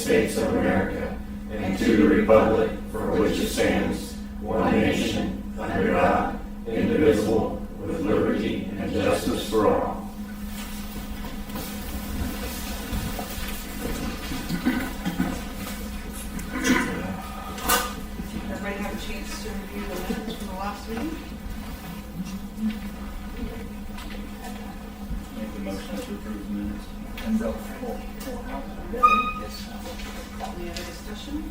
States of America and to the republic for which it stands, one nation, under God, indivisible, with liberty and justice for all. Everybody have a chance to review the minutes from the last meeting? Make the motion to approve the minutes. Any other discussion?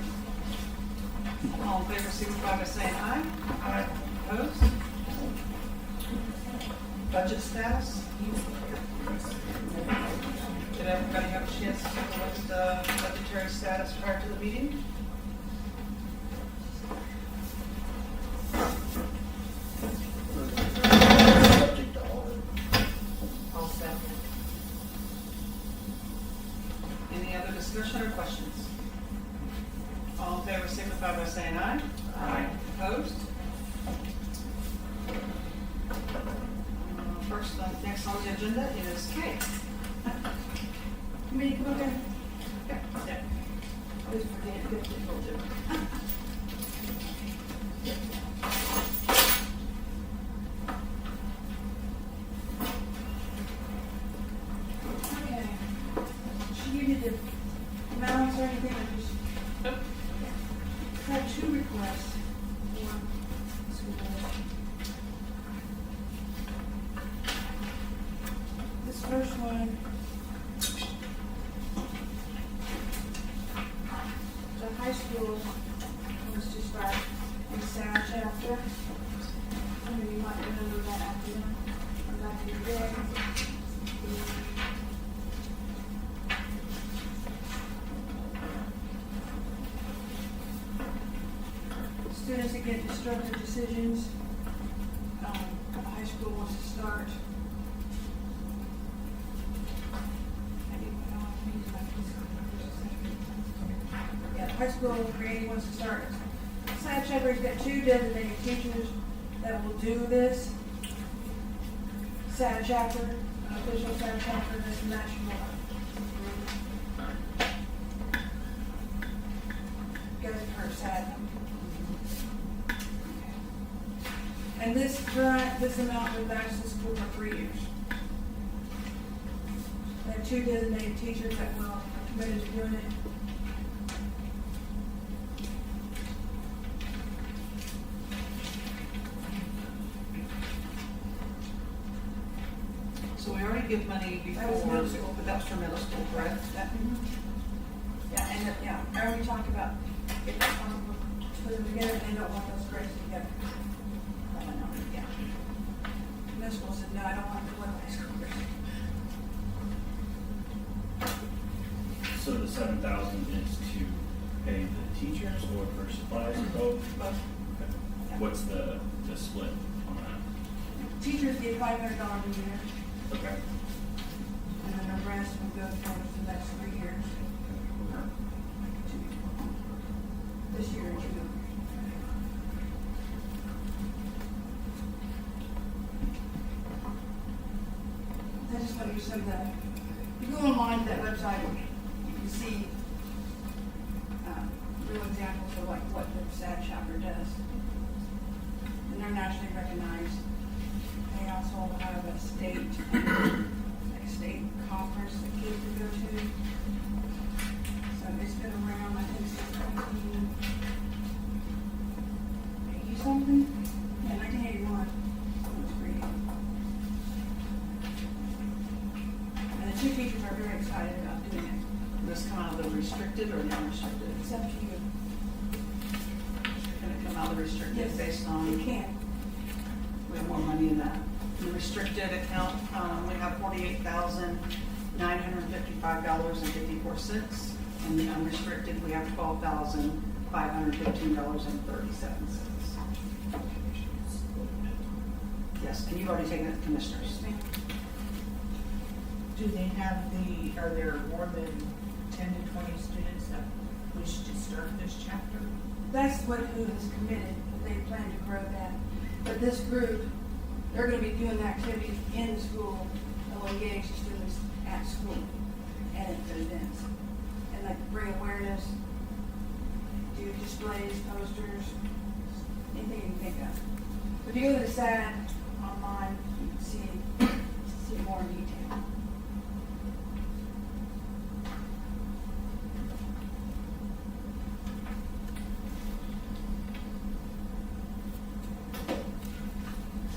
All in favor, signify by saying aye. Aye. Opposed? Budget status? Did everybody have a chance to look at the budgetary status prior to the meeting? Subject to audit. All set. Any other discussion or questions? All in favor, signify by saying aye. Aye. Opposed? Next on the agenda is K. May you come up there? Yeah. Always forget to get people to. Okay. Should you need the amounts or anything, or just? Nope. I had two requests for school board. This first one, the high school wants to start a sound chapter. Some of you might remember that acronym from back in the day. Students that get disruptive decisions, the high school wants to start. Yeah, high school grade wants to start. Science Shepherd's got two designated teachers that will do this. SAD chapter, official SAD chapter, and this national group. Goes per SAD. And this grant, this amount will last the school for 3 years. They have two designated teachers that will are committed to doing it. So we already give money before, That was middle school. but that's for middle school, correct? Yeah, and, I already talked about if it's possible to put them together, they don't want those grades together. I don't know, yeah. Middle school said, no, I don't want to put high school grades. So the 7,000 is to pay the teachers or for supplies or both? Both. Okay. What's the split on that? Teachers get $500 a year, Okay. and then the rest will go towards the next 3 years. This year, June. I just want you to send that. You go online to that website, you can see real examples of like what the SAD chapter does. And they're nationally recognized. They also have a state conference that kids can go to. So it's been around, I think, since 1980 something. Yeah, 1981. So it's great. And the two teachers are very excited about doing it. This come out of the restricted or non-restricted? It's up to you. Can it come out of the restricted Yes, based you on, can. we have more money in that? In the restricted account, we have $48,955.54. In the unrestricted, we have $12,515.37. Yes, and you've already taken it to commissioners. Do they have are there more than 10 to 20 students that wish to start this chapter? That's who is committed, that they plan to grow that. But this group, they're gonna be doing the activities in school that will engage the students at school and at the events. And and like bring awareness, do displays, posters, anything you can think of. If you go to the SAD online, you can see more in detail.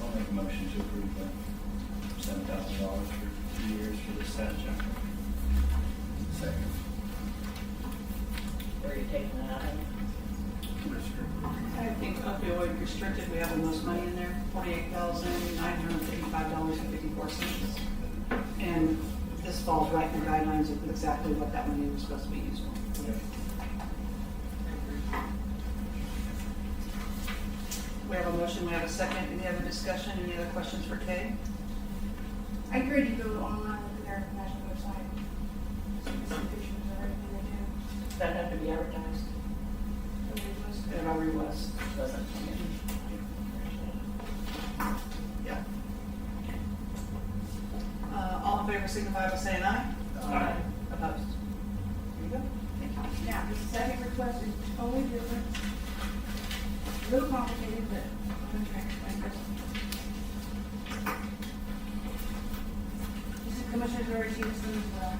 I'll make a motion to approve the $7,000 for 2 years for the SAT chapter. Second. Where are you taking that out of? I think opioid restricted, we have the most money in there, $48,955.54. And this falls right in the guidelines of exactly what that money was supposed to be used for. We have a motion, we have a second. Any other discussion, any other questions for Kay? I encourage you to go online, look at their national website, see pictures of everything they do. Does that have to be advertised? It already was. Doesn't. Yeah. All in favor signify by saying aye. Aye. Opposed? There you go. Thank you. Now, the second request is totally different. A little complicated, but I'm going to try to explain this. This is Commissioner's already seen this one as well.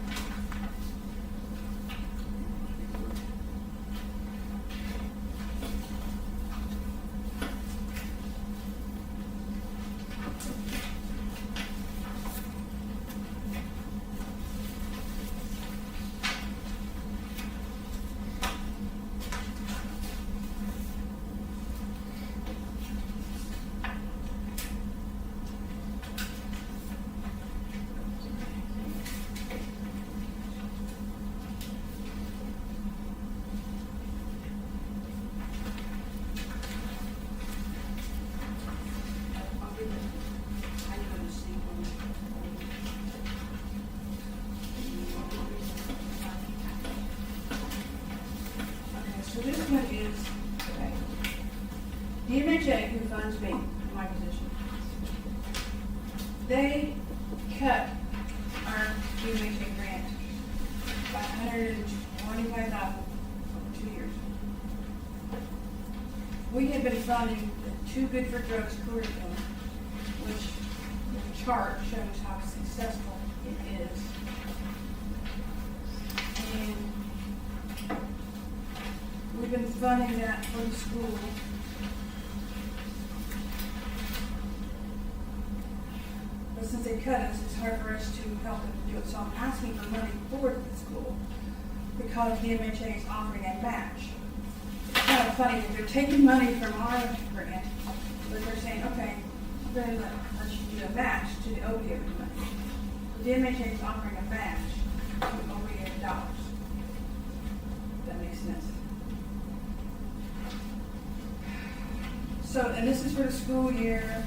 I'll give it, I'm going to see Okay, so this one is, okay. DMHA, who funds me, my position, they cut our DMHA grant by $125,000 over 2 years. We have been funding the Too Good for Drugs curriculum, which the chart shows how successful it is. And we've been funding that for the school. But since they cut us, it's hard for us to help them do it. So I'm asking for money for the school because DMHA is offering a match. It's kind of funny that they're taking money from our grant, but they're saying, okay, we're going to let you do a match to the opioid money. The DMHA is offering a match to opioid dollars. If that makes sense. So, and this is for the school year.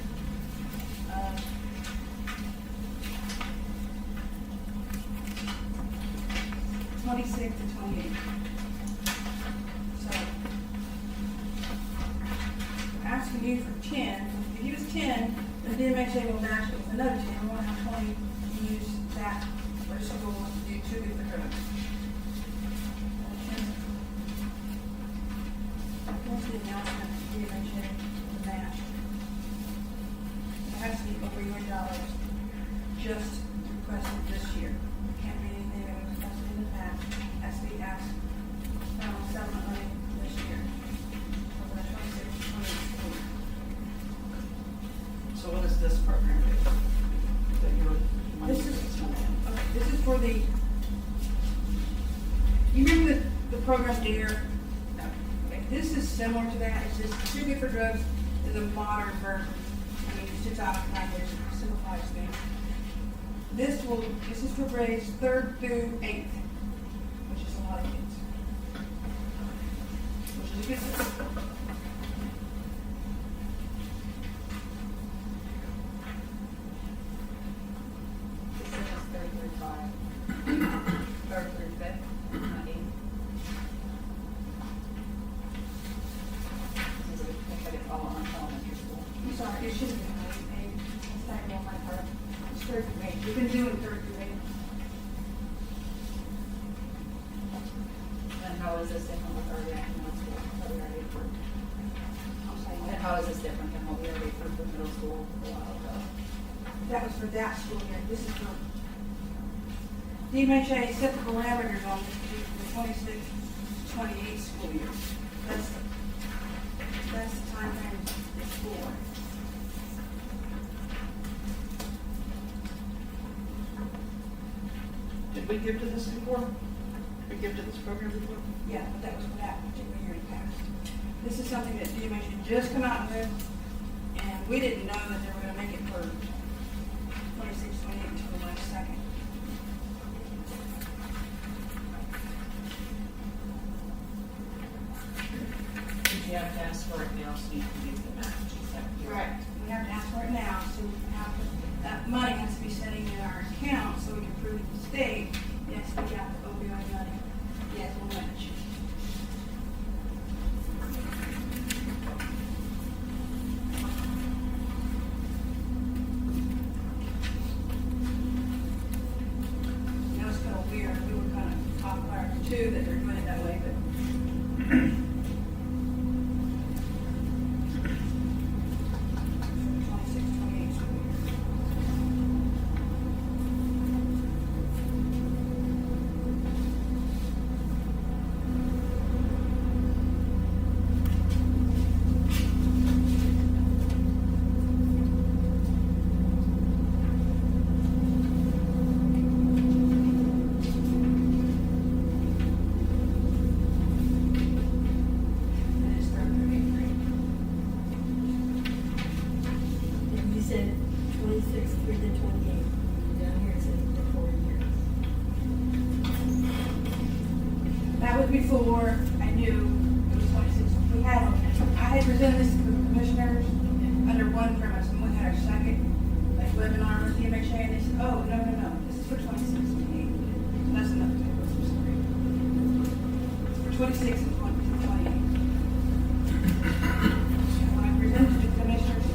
26 to 28. So, I'm asking you for 10. If you use 10, then DMHA will match it with another 10. We want to have 20 to use that for school to do Too Good for Drugs. What's the announcement of DMHA, the match? It has to be over your dollars, just requested this year. It can't be anything that was requested in the past. It has to be asked from settlement money this year. For the 26, 28 school year. So what does this program do? That you're. This is, okay, this is for the, you remember the program DARE? No. Okay, this is similar to that. It's just Too Good for Drugs is a modern version. I mean, it's just out of language, simplifies things. This is for grades 3rd through 8th, which is a lot of kids. Which is a good thing. This is 335. 3rd through 5th, not 8. Since we put it all on elementary school. I'm sorry, it should have been 8. It's not on my part. It's 3rd through 8. We've been doing 3rd through 8. that was for that school year. This is for, DMHA set the parameters on the 26-28 school year. That's the time frame it's for. Did we give to this before? Did we give to this program before? Yeah, but that was for that particular year in the past. This is something that DMHA just come out with, and we didn't know that they were gonna make it for 26-28 until the last second. Did you have to ask for it now so you can use the match? Is that correct? We have to ask for it now, so we have to, that money has to be sitting in our account so we can prove to the state, yes, we got the opioid money. Yes, we'll match. You know, it's kind of weird, we were kind of off guard too that they're doing it that way, but 26-28 school year. And it's third through eighth grade. And you said 26 through the 28. Down here it says the 4 years. That was before I knew it was 26. I had presented this to the commissioners under one premise, and we had our second, like, webinar with DMHA, and they said, oh, no, this is for 26 and 28. That's enough to go through some grade. It's for 26 and 28. When I presented to the commissioners,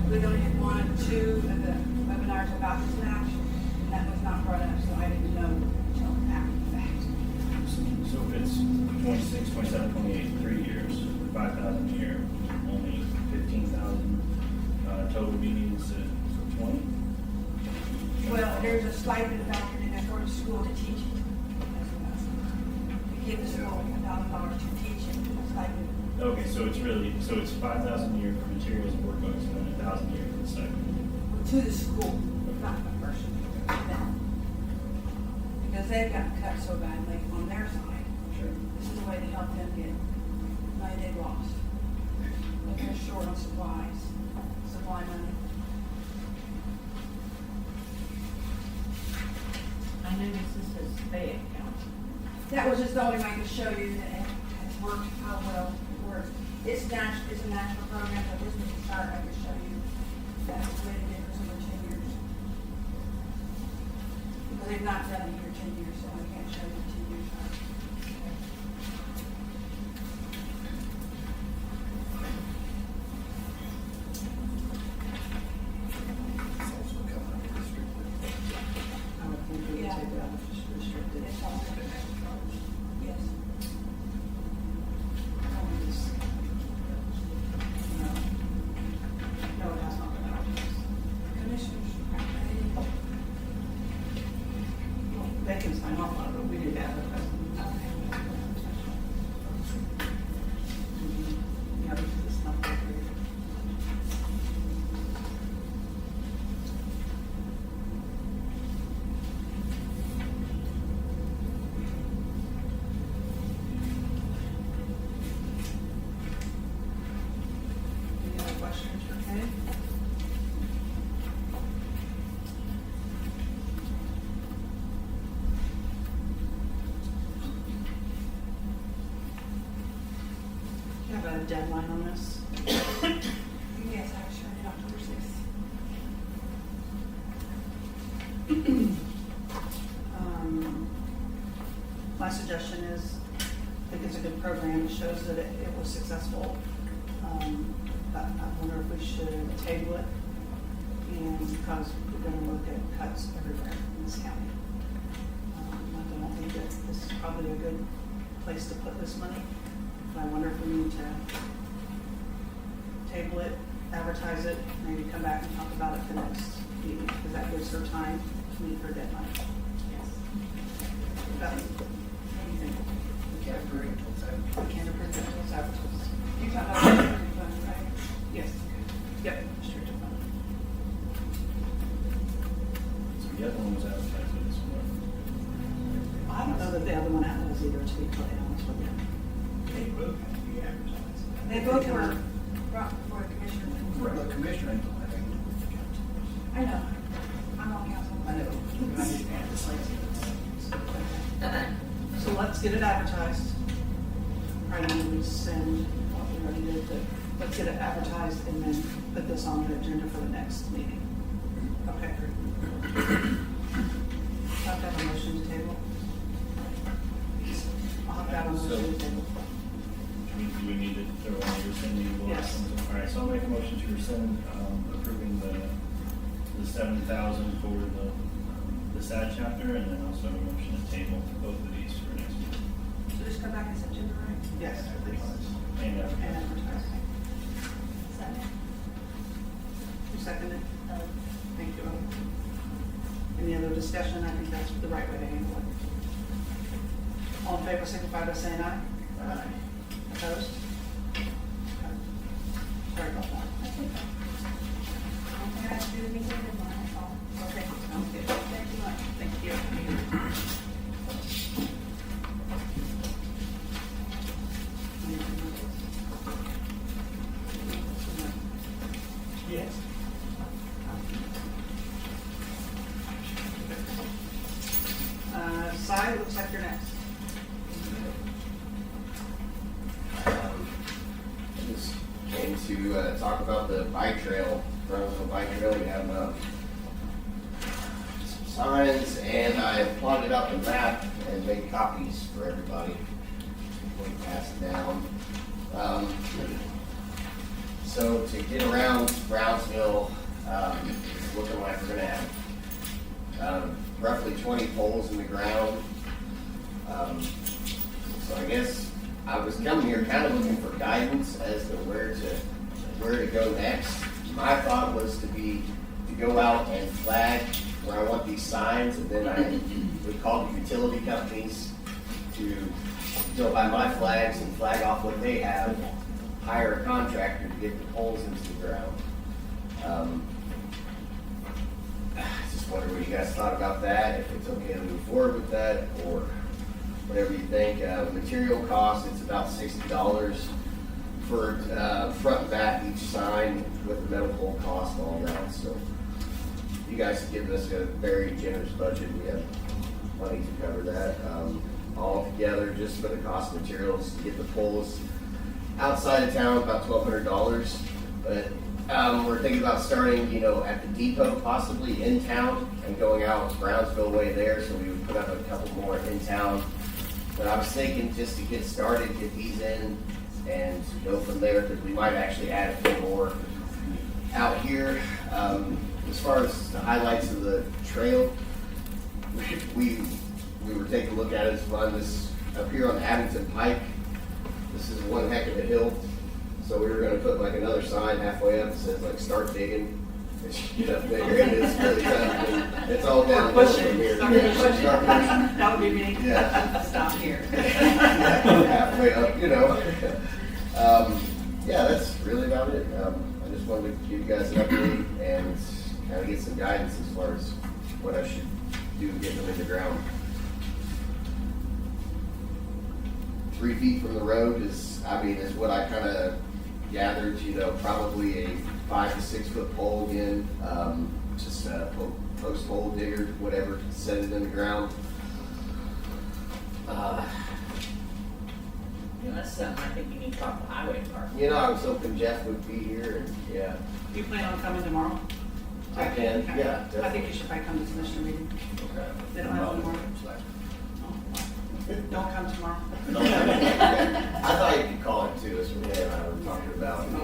we only had 1 and 2 of the webinars about this match, and that was not brought up, so I didn't know until after the fact. So if it's 26, 27, 28, 3 years, 5,000 a year, only 15,000 total meetings, so 20? Well, there's a stipend factored in there for the school to teach it. That's what I said. We give the school $1,000 to teach it, a stipend. Okay, so it's really, so it's 5,000 a year for materials and workbooks, and then 1,000 a year for the stipend. To the school, not the person, to them. Because they've got cut so badly on their side. Sure. This is a way to help them get money they've lost. But they're short on supplies, supply money. I noticed this is Fayette County. That was just the only way to show you that it has worked, how well it works. It's a national program, but this was the start, I could show you that it's way to get for some 10 years. Because they've not done it here 10 years, so I can't show you 10 years. I would think we would Yeah. take that out, just restricted. It's all- Yes. No, it has not been out. Commissioners, They can sign off on it, but we did advertise. Yeah, it's not that great. Any other questions for Kay? Do you have a deadline on this? yes, I was sure did October 6th. My suggestion is, I think it's a good program, it shows that it was successful. But I wonder if we should table it, and because we're gonna look at cuts everywhere in this county. I don't think that this is probably a good place to put this money. But I wonder if we need to table it, advertise it, maybe come back and talk about it the next meeting. gives her time to meet her deadline. Yes. Beth, what do you think? We can't approve it until it's out. We can't approve it until it's advertised. You're talking about the restricted fund, right? Yes. Yep, restricted fund. So the other one was advertised with this one. I don't know that the other one was either, to be quite honest with you. They both have to be advertised. They both were brought before the commissioner. For the commissioner, I think. I know, I'm on council. I know. I understand. It's like. So let's get it advertised. Probably need to rescind what we already did, but let's get it advertised and then put this on the agenda for the next meeting. Okay. Have to have a motion to table. I'll have to have a motion to table. Do we need to throw on your rescinding the last Yes. ones? All right, so I'll make a motion to rescind, approving the 7,000 for the SAD chapter, and then also a motion to table both of these for next week. So just come back in September, right? Yes. And, And advertise. Second. Who seconded? Thank you. Any other discussion? I think that's the right way to handle it. All in favor, signify by saying aye. Aye. Opposed? Okay. Sorry about that. That's okay. I don't think I have to do anything in mine, that's all. Okay, sounds good. Thank you much. Thank you. Yes. Si, looks like you're next. I just came to talk about the bike trail, Brownsville Bike Trail. We have some signs, and I plotted out the map and made copies for everybody. We pass it down. So to get around Brownsville, it's looking like we're gonna have roughly 20 poles in the ground. So I guess I was coming here kind of looking for guidance as to where to go next. My thought was to go out and flag where I want these signs, and then I would call the utility companies to go by my flags and flag off what they have, hire a contractor to get the poles into the ground. I just wonder what you guys thought about that, if it's okay to move forward with that, or whatever you think. Material cost, it's about $60 for front and back each sign with the metal pole cost and all that. So you guys have given us a very generous budget. We have money to cover that. All together, just for the cost of materials to get the poles outside of town, about $1,200. But we're thinking about starting, at the depot, possibly in town, and going out Brownsville way there. So we would put up a couple more in town. But I was thinking just to get started, get these in and go from there, because we might actually add a few more out here. As far as the highlights of the trail, we were taking a look at it. It's fun. This up here on Abington Pike, this is one heck of a hill. So we were going to put like another sign halfway up that says like "Start digging." It's up there, and it's really tough. And it's all downhill from here. Start pushing. Start pushing. That would be me. Yeah. Stop here. Halfway up, Yeah, that's really about it. I just wanted to give you guys an update and kind of get some guidance as far as what I should do to get them in the ground. 3 feet from the road is what I kind of gathered, probably a 5 to 6 foot pole again, just a post hole digger, whatever, set it in the ground. That's something I think you need to talk to the highway department. I was hoping Jeff would be here, and yeah, You plan on coming tomorrow? I can, Okay. yeah, I think definitely. you should probably come to the commissioner meeting. Okay. They don't have one tomorrow. Don't come tomorrow. I thought you could call it too, as we had talked about, And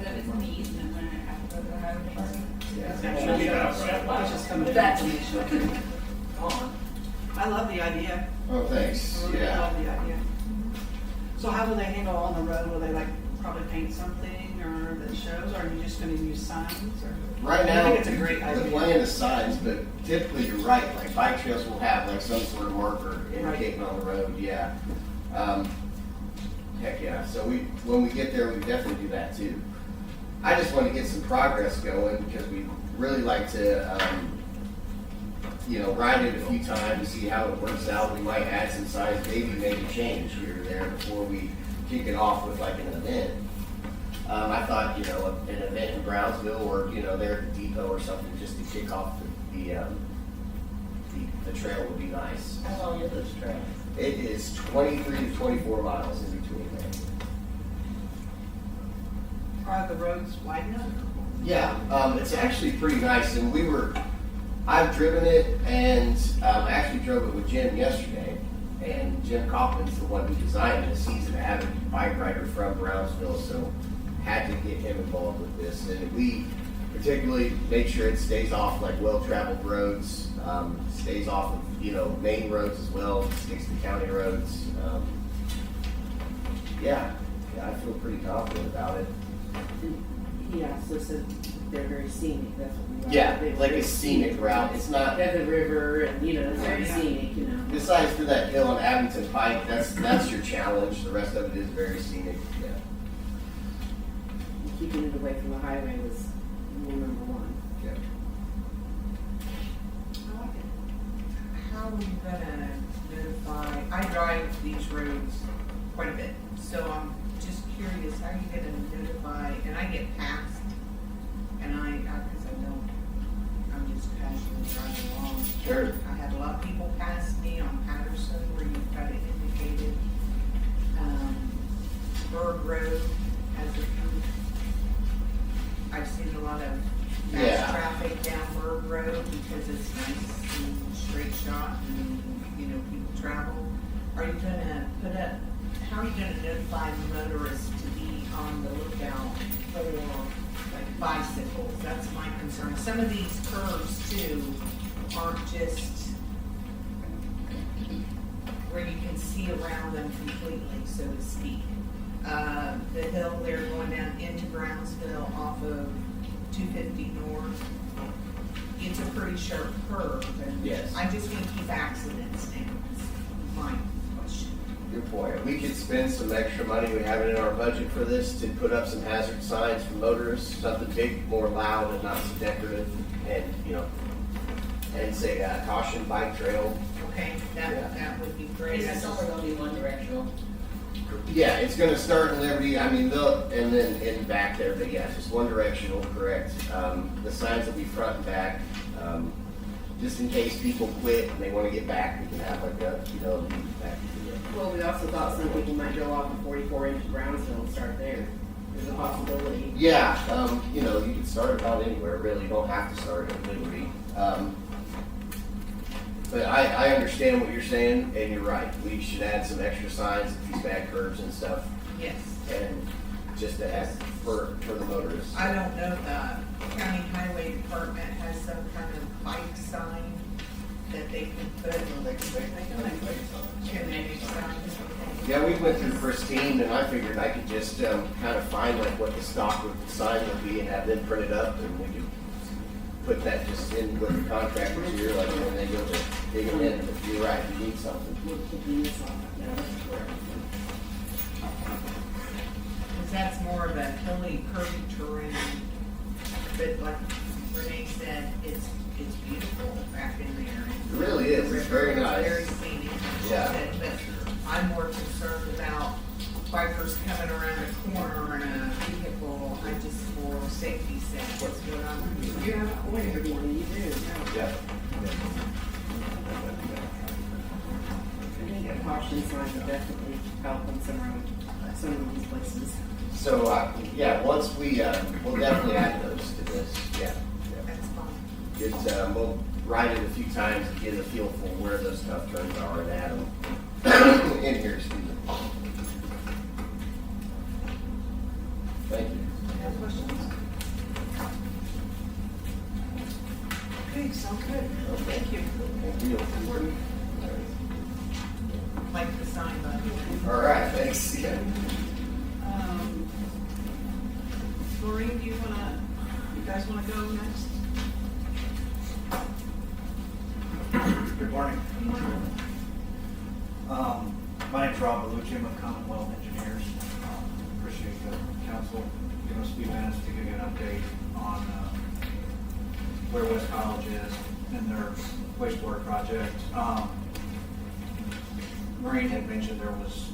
then it's in the easement when I have to go to the highway department. Yeah. It's just coming to That's information. I love the idea. Oh, thanks, I really yeah. love the idea. So how will they handle on the road? Will they like probably paint something or that shows, or are you just gonna use signs or? Right I now, think it's a great the idea. plan is signs, but typically you're right, like bike trails will have like some sort of marker indicating on the road, yeah. Heck yeah, so when we get there, we definitely do that too. I just want to get some progress going because we really like to, ride it a few times, see how it works out. We might add some signs, maybe change here or there before we kick it off with like an event. I thought, an event in Brownsville or, there at the depot or something just to kick off the trail would be nice. How long are those trails? It is 23 to 24 miles in between there. Are the roads wide enough? Yeah, it's actually pretty nice, and I've driven it, and I actually drove it with Jim yesterday, and Jim Kaufman's the one who designed this. He's an avid bike rider from Brownsville, so had to get him involved with this, and we particularly made sure it stays off like well-traveled roads, stays off of, main roads as well, sticks to county roads. Yeah, I feel pretty confident about it. He also said they're very scenic, that's what we like. Yeah, They're like very a scenic route. It's not, At the river, and, it's very Yeah. scenic, besides for that hill on Abington Pike, that's your challenge. The rest of it is very scenic, yeah. Keeping it away from the highway was rule number one. Yeah. I like it. How are you gonna notify, I drive these roads quite a bit, so I'm just curious, how are you gonna notify, and I get passed, and because I don't, I'm just casually driving along. Sure. I had a lot of people pass me on Patterson where you've got it indicated. Bird Road has a few, I've seen a lot of Yeah. fast traffic down Bird Road because it's nice and straight shot and, people travel. Are you gonna how are you gonna notify motorists to be on the lookout for like bicycles? That's my concern. Some of these curves too aren't just where you can see around them completely, so to speak. The hill there going down into Brownsville off of 250 North, it's a pretty sharp curve, and Yes. I just want to keep accidents down. That's my question. Good point. We could spend some extra money, we have it in our budget for this, to put up some hazard signs for motorists, something big, more loud and not so decorative, and, and say, caution bike trail. Okay, Yeah. that would be great. Is this only gonna be one directional? Yeah, it's gonna start in Liberty, and then end back there, but yeah, just one directional, correct. The signs will be front and back, just in case people quit and they wanna get back, we can have like a, back to the. Well, we also thought some people might go off of 44 into Brownsville and start there. There's a possibility. Yeah, you can start about anywhere, really, you don't have to start at Liberty. But I understand what you're saying, and you're right, we should add some extra signs at these bad curves and stuff, Yes. and just to add for the motorists. I don't know if the county highway department has some kind of bike sign that they can put. Can they make signs? Yeah, we went through Pristine, and I figured I could just kind of find like what the stock of the sign would be and have them print it up, and we could put that just in with the contractors here, like when they go to dig them in. If you're right, you need something. We'll keep this on. Yeah, that's correct. Because that's more of a hilly, curvy terrain. But like Renee said, it's beautiful back in there. It really is. It's very nice. Very scenic. she Yeah. said, But I'm more concerned about bikers coming around a corner in a vehicle. I just, for safety's sake, that's what I'm. You have a point, everyone, you do. Yeah. I think a caution sign would definitely help on some of these places. So, yeah, once we'll definitely add those to this, yeah. That's fine. We'll ride it a few times to get a feel for where those tough turns are and add them in here, excuse me. Thank you. Any other questions? Okay, sounds good. Thank you. Thank you. Good work. Like the sign, but. All right, thanks. Yeah. Maureen, you guys wanna go next? Good morning. My name's Rob Bellucci, I'm with Commonwealth Engineers. Appreciate the council giving us a few minutes to give you an update on where West College is in their wastewater project. Maureen had mentioned there was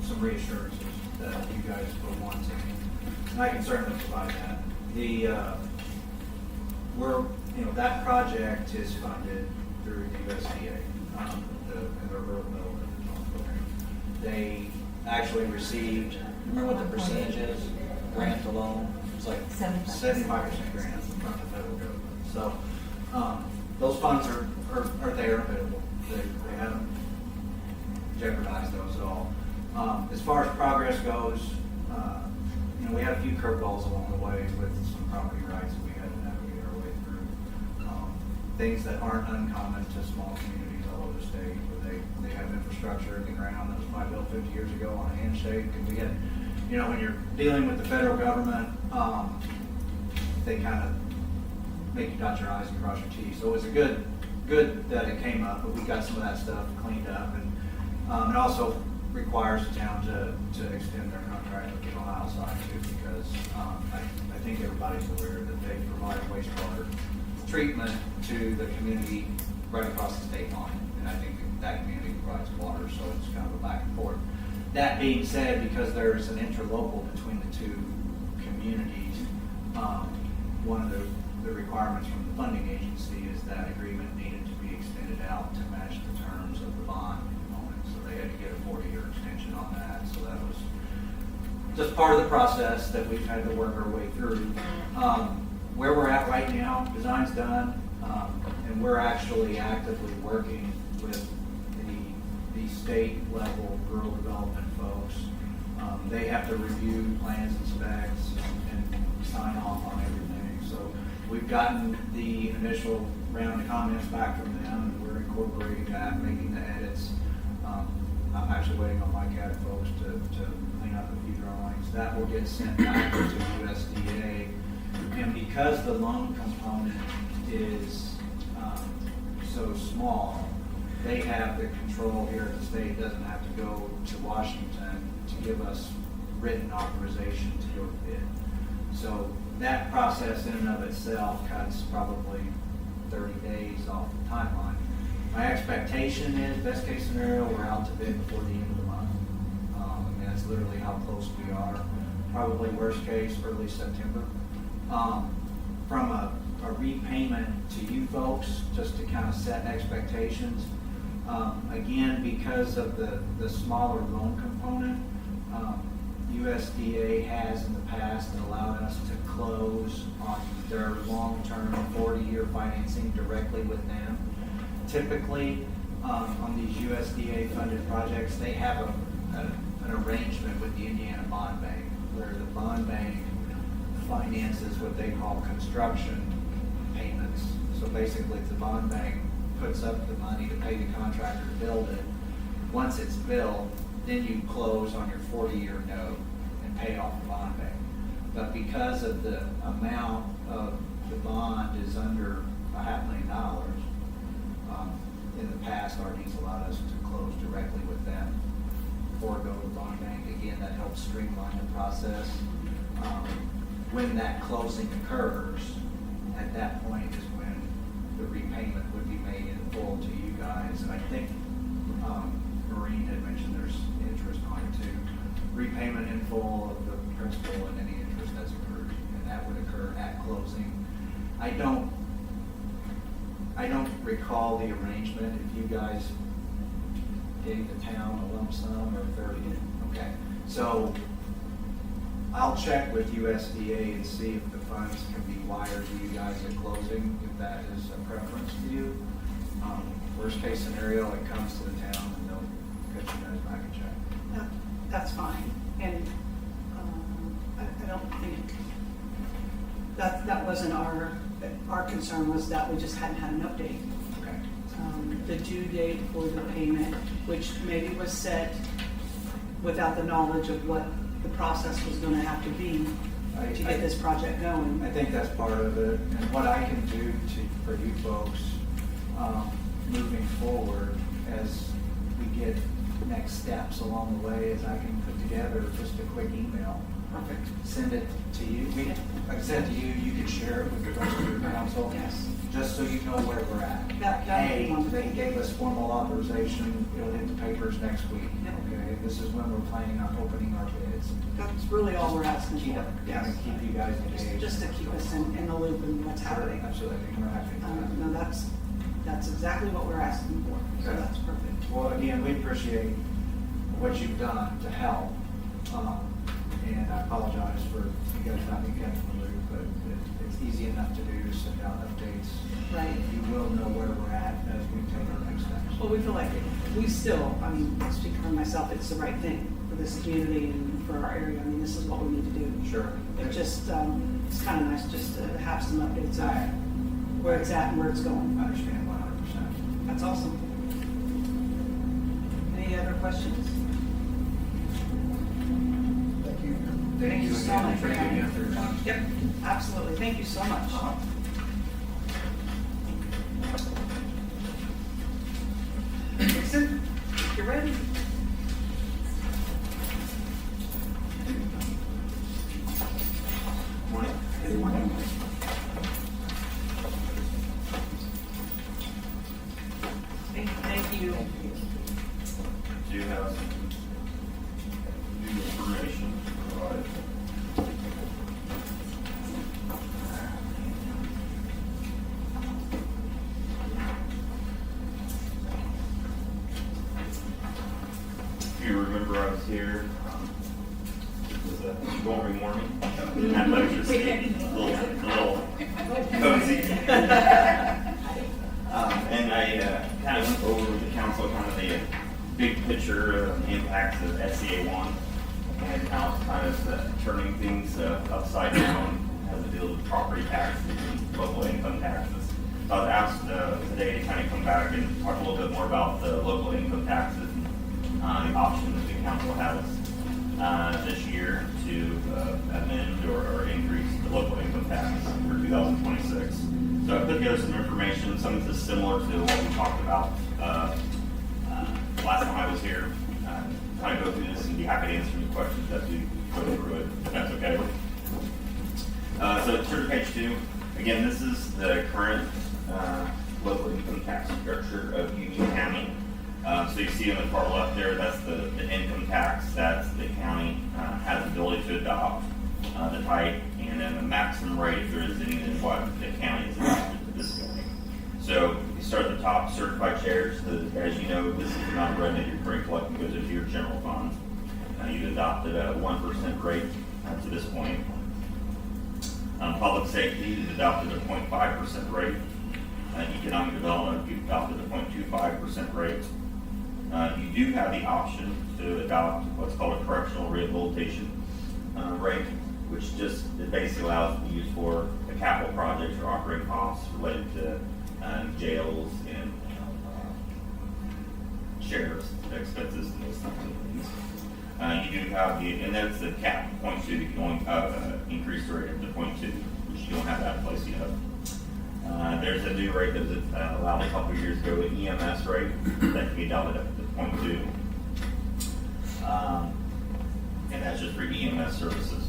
some reassurances that you guys were wanting, and I can certainly provide that. That project is funded through the USDA, in their rural development program. They actually received, remember what the percentage is, grant alone? It's like 75% grant from the federal government. So, those funds are there available. They haven't jeopardized those at all. As far as progress goes, we had a few curveballs along the way with some property rights that we had to navigate our way through. Things that aren't uncommon to small communities all over the state, where they have infrastructure in the ground that was probably built 50 years ago on a handshake. And we had, when you're dealing with the federal government, they kind of make you dot your I's and cross your T's. So it was good that it came up, but we got some of that stuff cleaned up. And it also requires the town to extend their contract with the Ohio side too, because I think everybody's aware that they provide wastewater treatment to the community right across the state line. And I think that community provides water, so it's kind of a back and forth. That being said, because there's an interlocal between the two communities, one of the requirements from the funding agency is that agreement needed to be extended out to match the terms of the bond component. So they had to get a 40-year extension on that. So that was just part of the process that we've had to work our way through. Where we're at right now, design's done, and we're actually actively working with the state level rural development folks. They have to review plans and specs and sign off on everything. So we've gotten the initial round of comments back from them, and we're incorporating that, making the edits. I'm actually waiting on my CAD folks to clean up a few drawings. That will get sent back to USDA. And because the loan component is so small, they have the control here at the state. It doesn't have to go to Washington to give us written authorization to go to bid. So that process in and of itself cuts probably 30 days off the timeline. My expectation is, best case scenario, we're out to bid before the end of the month. And that's literally how close we are. Probably worst case, early September. From a repayment to you folks, just to kind of set expectations. Again, because of the smaller loan component, USDA has in the past allowed us to close on their long-term 40-year financing directly with them. Typically, on these USDA-funded projects, they have an arrangement with the Indiana Bond Bank, where the bond bank finances what they call construction payments. So basically, if the bond bank puts up the money to pay the contractor to build it, once it's built, then you close on your 40-year note and pay off the bond bank. But because of the amount of the bond is under $500,000, in the past, RD's allowed us to close directly with them or go to the bond bank. Again, that helps streamline the process. When that closing occurs, at that point is when the repayment would be made in full to you guys. And I think Maureen had mentioned there's interest on it too. Repayment in full of the principal and any interest that's accrued, and that would occur at closing. I don't recall the arrangement if you guys gave the town a lump sum or 30. Okay, so I'll check with USDA and see if the funds can be wired to you guys at closing, if that is a preference to you. Worst case scenario, it comes to the town and they'll cut you guys back a check. That's fine. And I don't think that wasn't our concern, was that we just hadn't had an update. Okay. The due date for the payment, which maybe was set without the knowledge of what the process was going to have to be. to get this project going. I think that's part of it, and what I can do for you folks, moving forward as we get next steps along the way, is I can put together just a quick email. Perfect. Send it to you. Like I said to you, you can share it with the rest of your council. Yes. Just so you know where we're at. That Like, would be hey, wonderful. they gave us formal authorization, it'll hit the papers next week. Yep. Okay, this is when we're planning on opening our bids. That's really all we're asking Keep, for. yeah, keep you guys engaged. Just to keep us in the loop and what's happening. Absolutely, we're happy to do that. No, that's exactly what we're asking for, so Okay. that's perfect. Well, again, we appreciate what you've done to help. And I apologize for you guys not being kept in the loop, but it's easy enough to do, send out updates. Right. You will know where we're at as we take our next steps. Well, we feel like we still, I mean, speaking for myself, it's the right thing for this community and for our area. I mean, this is what we need to do. Sure. It just, it's kind of nice just to have some updates on where it's at and where it's going. I understand 100%. That's awesome. Any other questions? Thank you so again. much for Thank you coming. again for your time. Yep, absolutely. Thank you so much. Dixon, if you're ready. Good morning. Thank you. Do you have some new information to provide? If you remember, I was here, it was a stormy morning, had electricity, a little cozy. And I kind of went over with the council kind of the big picture of the impacts of SCA 1 and how it's kind of turning things upside down as it deals with property taxes and local income taxes. So I was asked today to kind of come back and talk a little bit more about the local income taxes and the option that the council has this year to amend or increase the local income tax for 2026. So I put together some information, some of this is similar to what we talked about last time I was here. Kind of go through this and be happy to answer any questions as we go through it, if that's okay. So turn to page 2. Again, this is the current local income tax structure of Union County. So you see on the far left there, that's the income tax that the county has the ability to adopt, the type, and then the maximum rate, if there is any, is what the county has adopted to this point. So you start at the top, certified shares. As you know, this is the amount of revenue you're currently collecting goes into your general fund. You've adopted a 1% rate to this point. Public safety, you've adopted a 0.5% rate. Economic development, you've adopted a 0.25% rate. You do have the option to adopt what's called a correctional rehabilitation rate, which just it basically allows to be used for the capital projects or operating costs related to jails and sheriff's expenses and those types of things. You do have the, and that's the cap 0.2, you can only increase the rate up to 0.2, which you don't have that in place yet. There's a new rate that was allowed a couple of years ago, an EMS rate that can be adopted up to 0.2. And that's just for EMS services.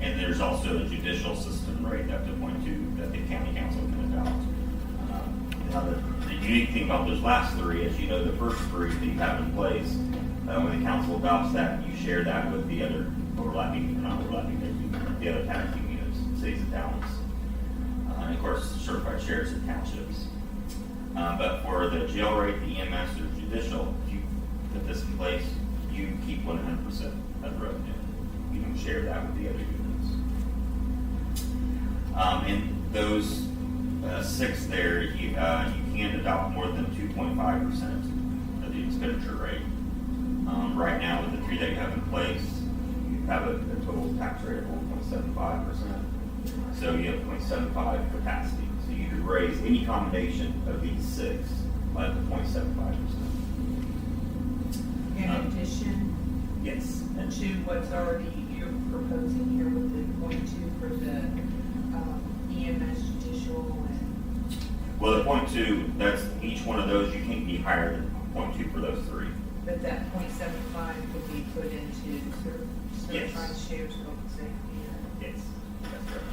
And there's also a judicial system rate up to 0.2 that the county council can adopt. Now, the unique thing about those last 3, as you know, the first 3 that you have in place, when the council adopts that, you share that with the other overlapping, not overlapping, the other taxing units, cities and towns. And of course, certified shares and townships. But for the jail rate, the EMS, or judicial, if you put this in place, you keep 100% of the revenue. You can share that with the other units. And those 6 there, you can adopt more than 2.5% of the expenditure rate. Right now, with the 3 that you have in place, you have a total tax rate of 1.75%. So you have 0.75 capacity. So you could raise any combination of these 6 by 0.75%. In addition Yes. to what's already proposing here with the point two for the EMS judicial and, Well, the point two, that's, each one of those, you can't be higher than point two for those three. but that 0.75 could be put into Yes. certified sheriff's public safety. Yes, that's correct.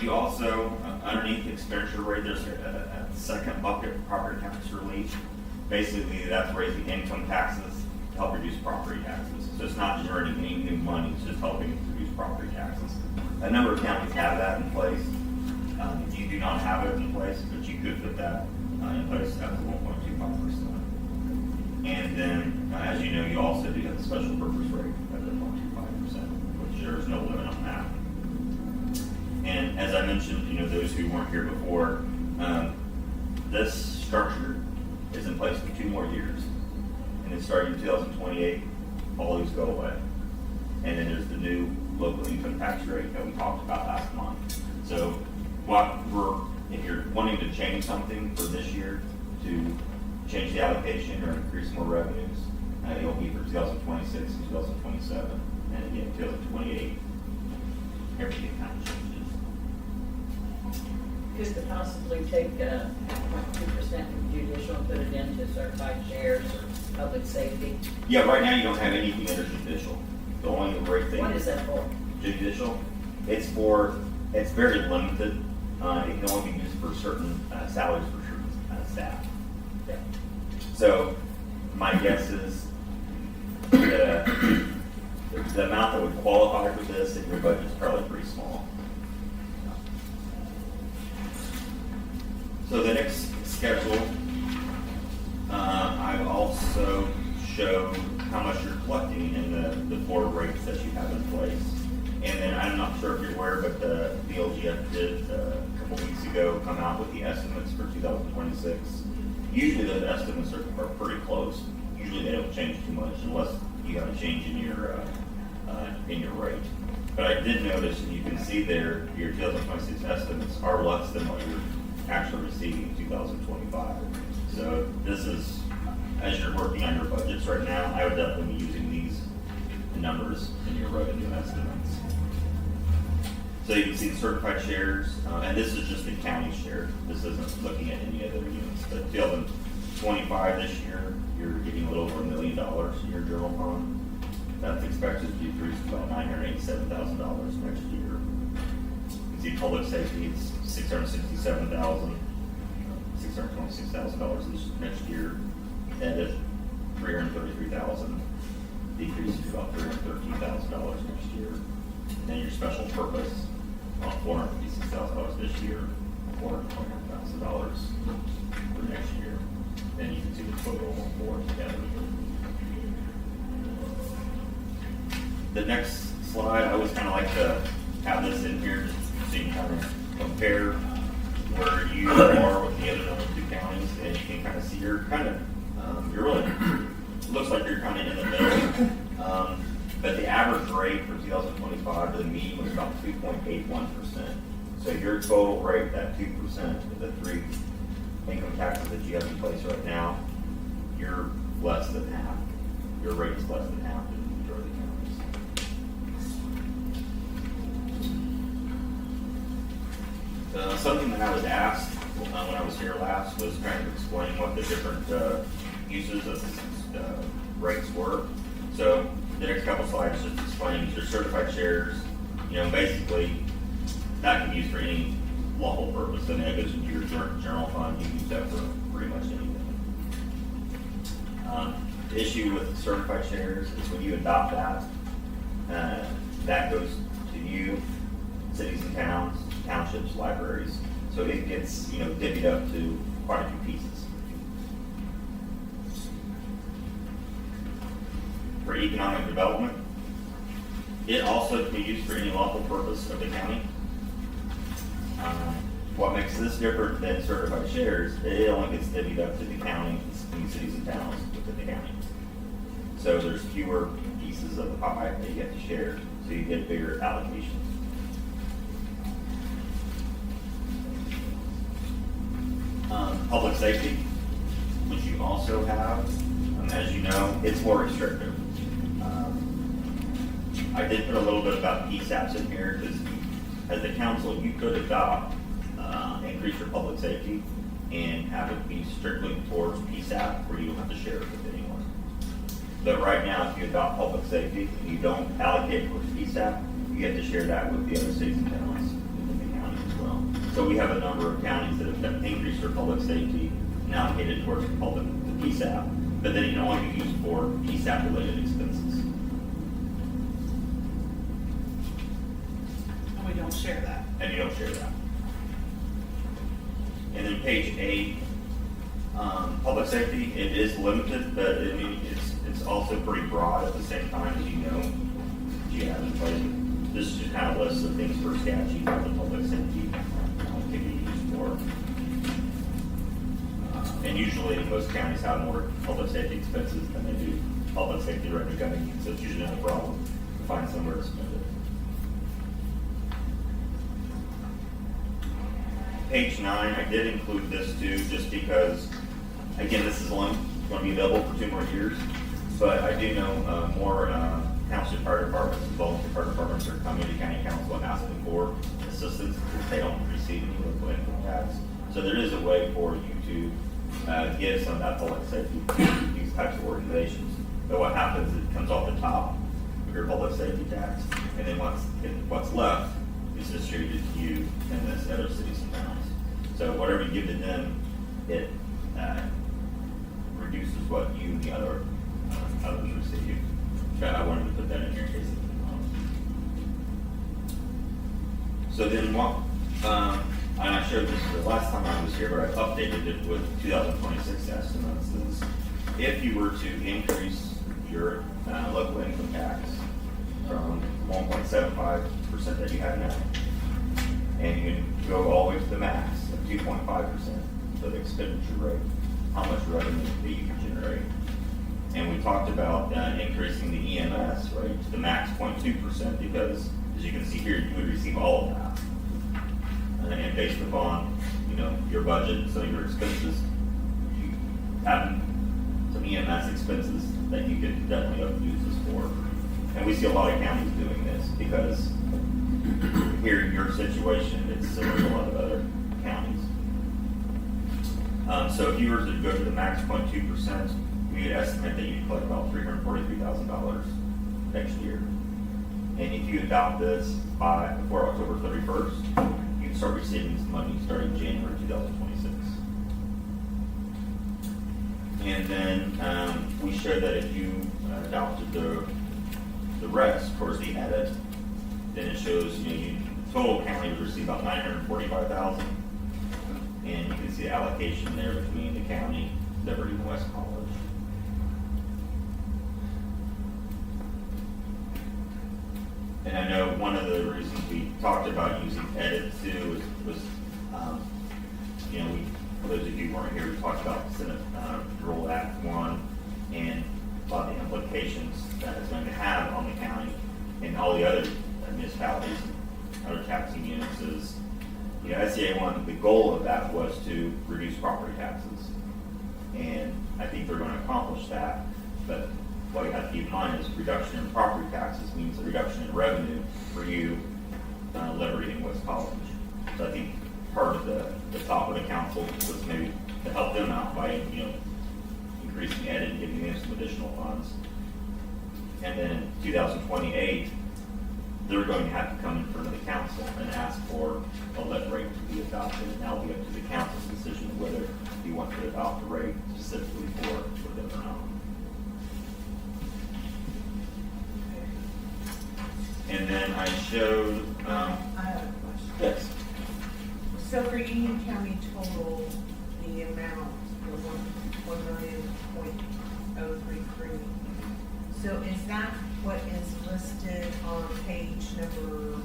You also, underneath the expenditure rate, there's a second bucket, property tax relief. Basically, that's raising income taxes to help reduce property taxes. So it's not generating any new money, it's just helping reduce property taxes. A number of counties have that in place. You do not have it in place, but you could put that in place at the 1.25%. And then, as you know, you also do have the special purpose rate at the 0.25%, which there is no limit on that. And as I mentioned, those who weren't here before, this structure is in place for 2 more years. And then starting in 2028, all these go away. And then there's the new local income tax rate that we talked about last month. So if you're wanting to change something for this year to change the allocation or increase more revenues, it'll be for 2026 and 2027. And again, 2028, everything kind of changes. Could it possibly take 2% from judicial and put it into certified shares or public safety? Yeah, right now you don't have anything under judicial. The only rate thing. What is that for? Judicial, it's very limited. It can only be used for certain salaries for certain staff. Yeah. So my guess is the amount that would qualify for this in your budget is probably pretty small. So the next schedule, I've also showed how much you're collecting in the 4 rates that you have in place. And then I'm not sure if you're aware, but the LGF did a couple weeks ago come out with the estimates for 2026. Usually those estimates are pretty close. Usually they don't change too much unless you have a change in your rate. But I did notice, and you can see there, your 2026 estimates are less than what you're actually receiving in 2025. So this is, as you're working on your budgets right now, I would definitely be using these numbers in your revenue estimates. So you can see the certified shares, and this is just the county share. This isn't looking at any other units. But 2025 this year, you're getting a little over $1 million in your general fund. That's expected to decrease to about $987,000 next year. You can see public safety, it's $626,000 this next year. And it's $333,000, decrease to about $313,000 next year. And then your special purpose, $456,000 this year, $429,000 for next year. Then you can see the total on 4 together. The next slide, I always kind of like to have this in here just so you can kind of compare where you are with the other 2 counties, and you can kind of see you're kind of, you're really, looks like you're kind of in the middle. But the average rate for 2025 to the median was about 2.81%. So your total rate, that 2% of the 3 income taxes that you have in place right now, you're less than half. Your rate is less than half in the majority of counties. Something that I was asked when I was here last was kind of explain what the different uses of these rates were. So the next couple slides just explains your certified shares. Basically that can be used for any lawful purpose. And that goes into your general fund. You can use that for pretty much anything. The issue with certified shares is when you adopt that, that goes to you, cities and towns, townships, libraries. So it gets, divvied up to quite a few pieces. For economic development, it also can be used for any lawful purpose of the county. What makes this different than certified shares, it only gets divvied up to the county, the cities and towns within the county. So there's fewer pieces of the pie that you have to share, so you get bigger allocations. Public safety, which you also have, as you know, it's more restrictive. I did put a little bit about PSAPs in here, because as a council, you could adopt, increase your public safety and have it be strictly towards PSAP, where you don't have to share it with anyone. But right now, if you adopt public safety and you don't allocate towards PSAP, you have to share that with the other cities and towns within the county as well. So we have a number of counties that have increased their public safety and allocated towards the PSAP, but then it can only be used for PSAP-related expenses. And we don't share that. And you don't share that. And then page 8, public safety, it is limited, but it's also pretty broad at the same time, as you know. You have in place. This just kind of lists the things for statute that the public safety can be used for. And usually most counties have more public safety expenses than they do public safety revenue coming in, so it's usually not a problem to find somewhere to spend it. Page 9, I did include this too, just because, again, this is only going to be available for 2 more years, but I do know more township fire departments and volunteer fire departments are coming to county council and asking for assistance because they don't receive any local income tax. So there is a way for you to give some of that public safety to these types of organizations. But what happens is it comes off the top of your public safety tax, and then what's left is distributed to you and this other cities and towns. So whatever you give to them, it reduces what you and the others receive. So I wanted to put that in here in case it came up. So then what, and I showed this the last time I was here, but I updated it with 2026 estimates. Is if you were to increase your local income tax from 1.75% that you have now, and you can go all the way to the max of 2.5%, so the expenditure rate, how much revenue that you can generate. And we talked about increasing the EMS rate to the max 0.2%, because as you can see here, you would receive all of that. And based upon, your budget, so your expenses, you have some EMS expenses that you could definitely use this for. And we see a lot of counties doing this because here in your situation, it's similar to a lot of other counties. So if you were to go to the max 0.2%, we would estimate that you'd collect about $343,000 next year. And if you adopt this before October 31st, you can start receiving this money starting January 2026. And then we show that if you adopted the rest towards the edit, then it shows the total county would receive about $945,000, and you can see the allocation there between the county, Liberty, and West College. And I know one of the reasons we talked about using edit too was for those of you who weren't here, we talked about Senate Rural Act 1 and a lot of the implications that it's going to have on the county and all the other municipalities, other taxing units. Is, SCA 1, the goal of that was to reduce property taxes. And I think they're going to accomplish that. But what you have to keep in mind is reduction in property taxes means a reduction in revenue for you, Liberty, and West College. So I think part of the thought of the council was maybe to help them out by, increasing ed and giving them some additional funds. And then in 2028, they're going to have to come in front of the council and ask for a levy rate to be adopted. And that'll be up to the council's decision whether you want to adopt a rate specifically for them or not. And then I showed, I have a question. yes, So for Union County total, the amount was $1,000,033. So is that what is listed on page number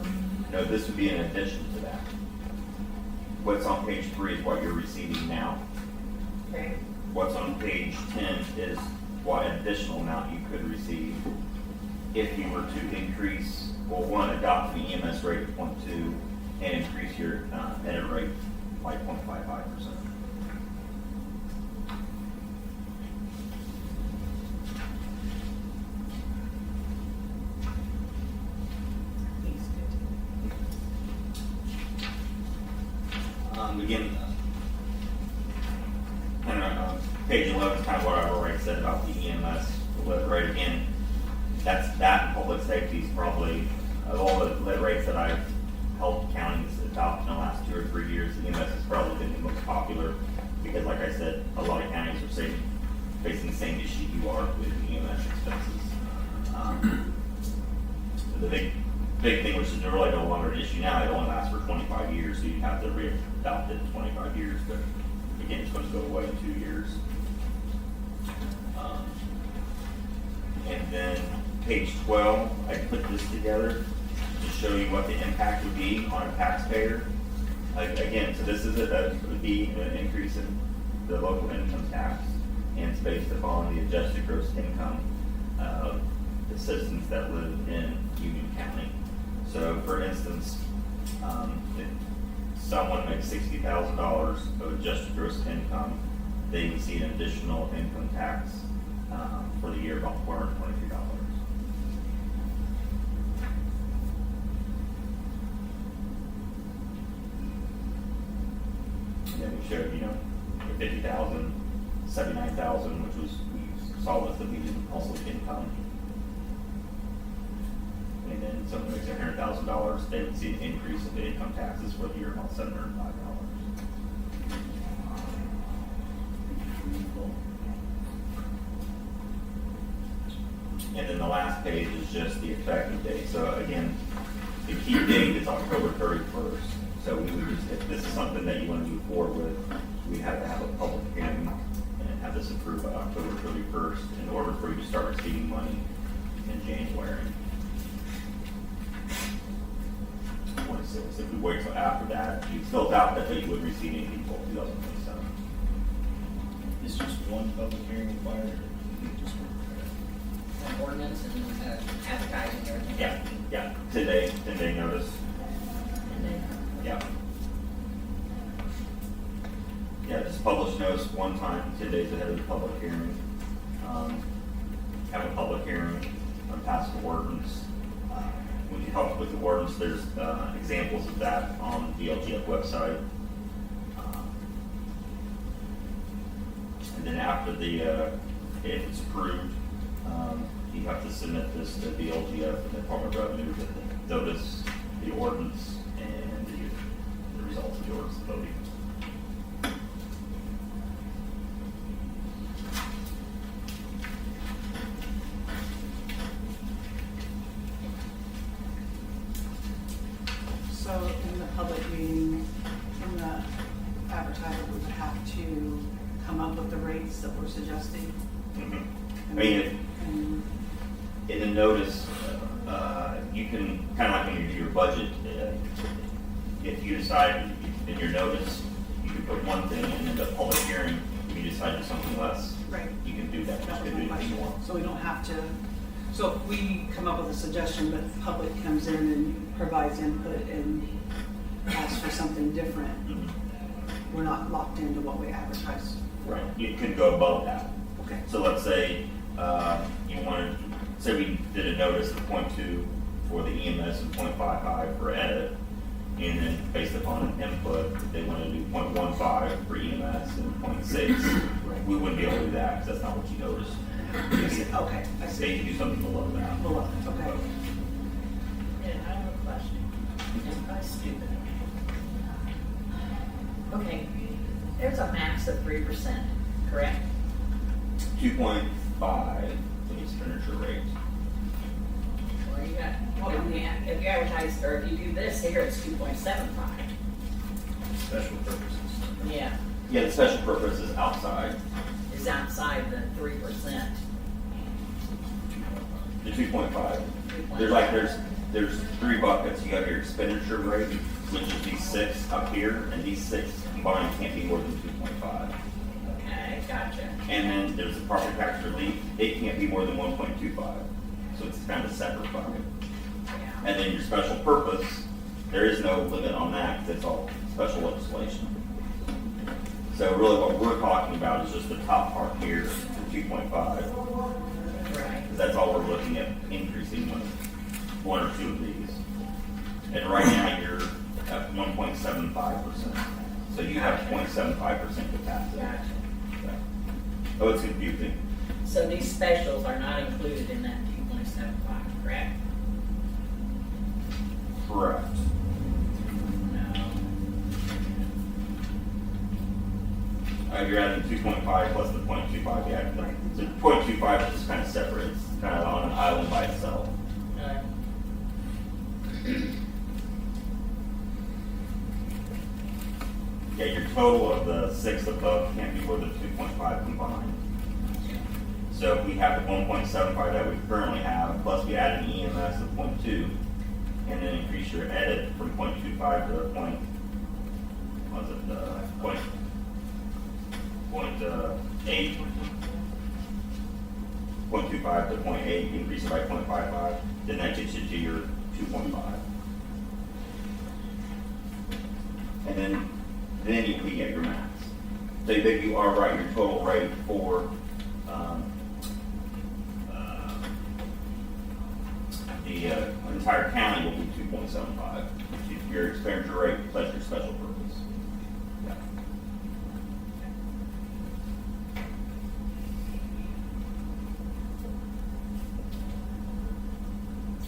3? no, this would be in addition to that. What's on page 3 is what you're receiving now. Okay, What's on page 10 is what additional amount you could receive if you were to increase, adopt the EMS rate of 0.2 and increase your edit rate by 0.55%. Again, kind of, page 11 is kind of what I've already said about the EMS lit rate. Again, that and public safety is probably, of all the lit rates that I've helped counties adopt in the last 2 or 3 years, EMS has probably been the most popular, because like I said, a lot of counties are facing the same issue you are with EMS expenses. The big thing, which is really no longer an issue now, it only lasts for 25 years, so you have to re-adopt it in 25 years, but again, it's going to go away in 2 years. And then page 12, I put this together to show you what the impact would be on a taxpayer. Again, so this is would be an increase in the local income tax, and it's based upon the adjusted gross income of the citizens that live in Union County. So, for instance, if someone makes $60,000 of adjusted gross income, they would see an additional income tax for the year about $423. And then we showed, 50,000, 79,000, which was, we saw was the median household income. And then someone makes $100,000, they would see an increase in the income taxes for the year about $705. And then the last page is just the effective date. So again, the key date is October 31st. So we would just, if this is something that you want to move forward with, we have to have a public hearing and have this approved by October 31st in order for you to start receiving money in January. 26. If we wait till after that, you still doubt that you would receive any until 2027. Is just one public hearing required? An ordinance and advertising and everything. Yeah, 10-day notice. And then, Yeah. Yeah, just publish notice one time, 10 days ahead of the public hearing. Have a public hearing, pass the ordinance. When you help with the ordinance, there's examples of that on the DLGF website. And then after if it's approved, you have to submit this to DLGF and the Department of Revenue with the notice, the ordinance, and the results of the ordinance voting. So in the public meeting, in the advertiser, we would have to come up with the rates that we're suggesting. Mhm. I mean, And in the notice, you can, kind of like when you do your budget, if you decide in your notice, you can put one thing, and in the public hearing, if you decide to do something less, Right. you can do that, just do anything you want. So we don't have to, so if we come up with a suggestion, but the public comes in and provides input and asks for something different, Mhm. we're not locked into what we advertise. Right, you could go above that. Okay. So let's say you wanted, say we did a notice of 0.2 for the EMS and 0.55 for edit, and then based upon an input, if they wanted to do 0.15 for EMS and 0.6, we wouldn't be able to do that because that's not what you noticed. Okay, I They see. can do something below that. Below, okay. and I have a question. I'm stupid. Okay, there's a max of 3%, correct? 2.5 for the expenditure rate. Or you got, if you advertise, or if you do this here, it's 2.75. Special purposes. Yeah, Yeah, the special purpose is outside. is outside the 3%. The 2.5. There's 3 buckets. You got your expenditure rate, which is these 6 up here, and these 6 combined can't be more than 2.5. Okay, gotcha. And then there's the property tax relief, it can't be more than 1.25. So it's kind of a separate bucket. Yeah. And then your special purpose, there is no limit on that, because it's all special legislation. So really what we're talking about is just the top part here, the 2.5. Right. Because that's all we're looking at increasing one or two of these. And right now you're at 1.75%. So you have 0.75% capacity. Gotcha. Oh, it's confusing. So these specials are not included in that 2.75, correct? Correct. No. You're adding 2.5 plus the 0.25, yeah. The 0.25 is kind of separate, it's kind of on an island by itself. No. Yeah, your total of the 6 above can't be more than 2.5 combined. So if we have the 1.75 that we currently have, plus we add an EMS of 0.2, and then increase your edit from 0.25 to point, was it, point 8, 0.25 to 0.8, increase it by 0.55, then that gets you to your 2.5. And then we get your max. So that you are right, your total rate for the entire county will be 2.75. Your expenditure rate plus your special purpose. Yeah.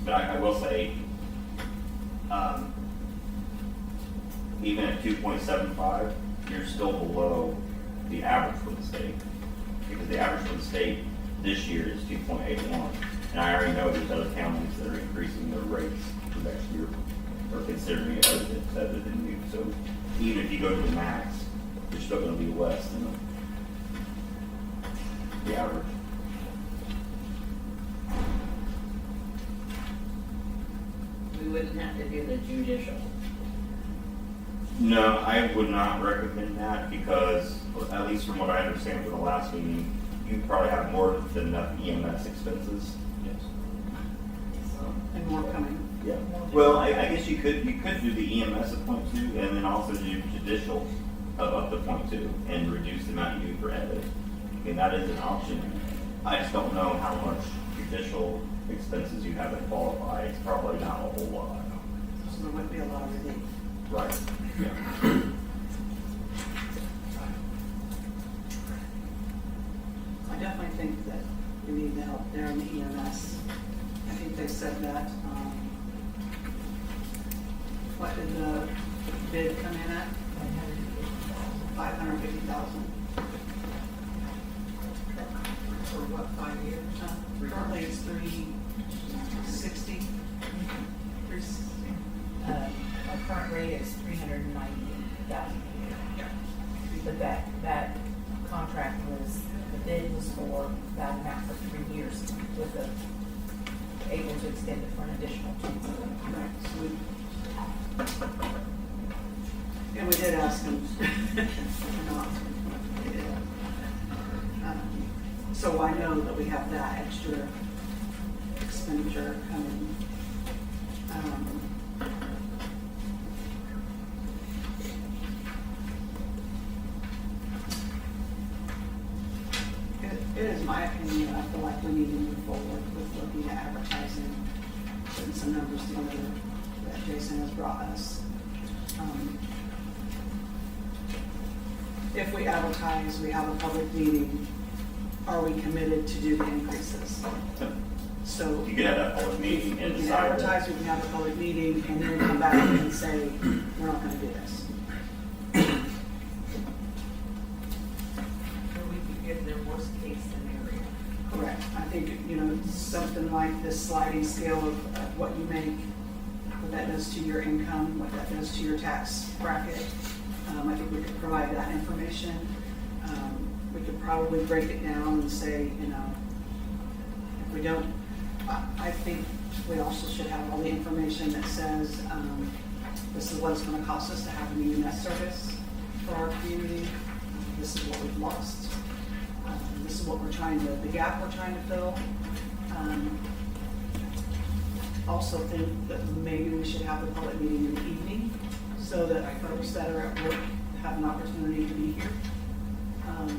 But I will say, even at 2.75, you're still below the average for the state. Because the average for the state this year is 2.81. And I already know there's other counties that are increasing their rates for next year, or considering it other than you. So even if you go to the max, you're still gonna be less than the average. We wouldn't have to do the judicial. No, I would not recommend that because, at least from what I understand from the last meeting, you probably have more than enough EMS expenses. Yes. And more coming. Yeah. Well, I guess you could do the EMS at 0.2 and then also do judicial of up to 0.2 and reduce the amount you do for edit. I mean, that is an option. I just don't know how much judicial expenses you have that qualify. It's probably not a whole lot. So there wouldn't be a lot of relief. Right. Yeah. I definitely think that we need the help there in the EMS. I think they said that, what did the bid come in at? 550,000. For what, 5 years? Currently it's 360. Our current rate is $390,000 a year. But that contract the bid was for that amount for 3 years with able to extend it for an additional 2 years. Right, so and we did ask them. We did. So I know that we have that extra expenditure coming. It is my opinion, I feel like we need to move forward with looking at advertising, putting some numbers together that Jason has brought us. If we advertise, we have a public meeting, are we committed to do the increases? So. You could have that public meeting and We can decide. advertise, we can have a public meeting, and then come back and say, we're not gonna do this. Or we could give them worst case scenario. Correct. I think, something like this sliding scale of what you make, what that does to your income, what that does to your tax bracket. I think we could provide that information. We could probably break it down and say, if we don't, I think we also should have all the information that says, this is what it's gonna cost us to have an EMS service for our community. This is what we've lost. This is what the gap we're trying to fill. Also think that maybe we should have the public meeting in the evening so that folks that are at work have an opportunity to be here, to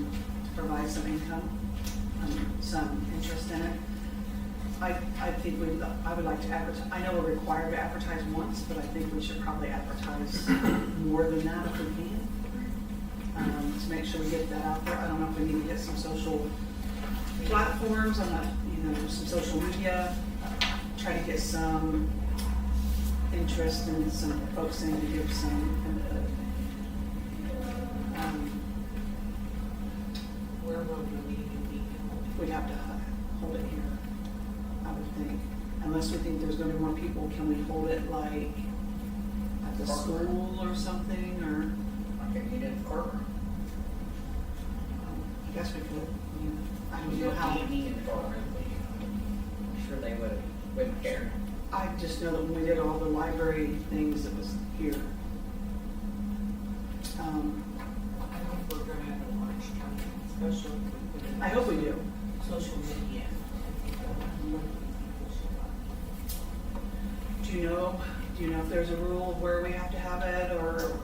provide some income, some interest in it. I think I would like to advertise, I know we're required to advertise once, but I think we should probably advertise more than that if we can. to make sure we get that out there. I don't know if we need to get some social platforms, on some social media, try to get some interest and some folks in to give some input. Where will the meeting be held? We'd have to hold it here, I would think. Unless we think there's gonna be more people, can we hold it like at the school or something, or? I could meet in the courtroom. I guess we could. I don't know how. Meet in the courtroom. I'm sure they wouldn't care. I just know that when we did all the library things, it was here. I think we're gonna have a large turnout, especially if we put it. I hope we do. Social media. Do you know if there's a rule of where we have to have it, or?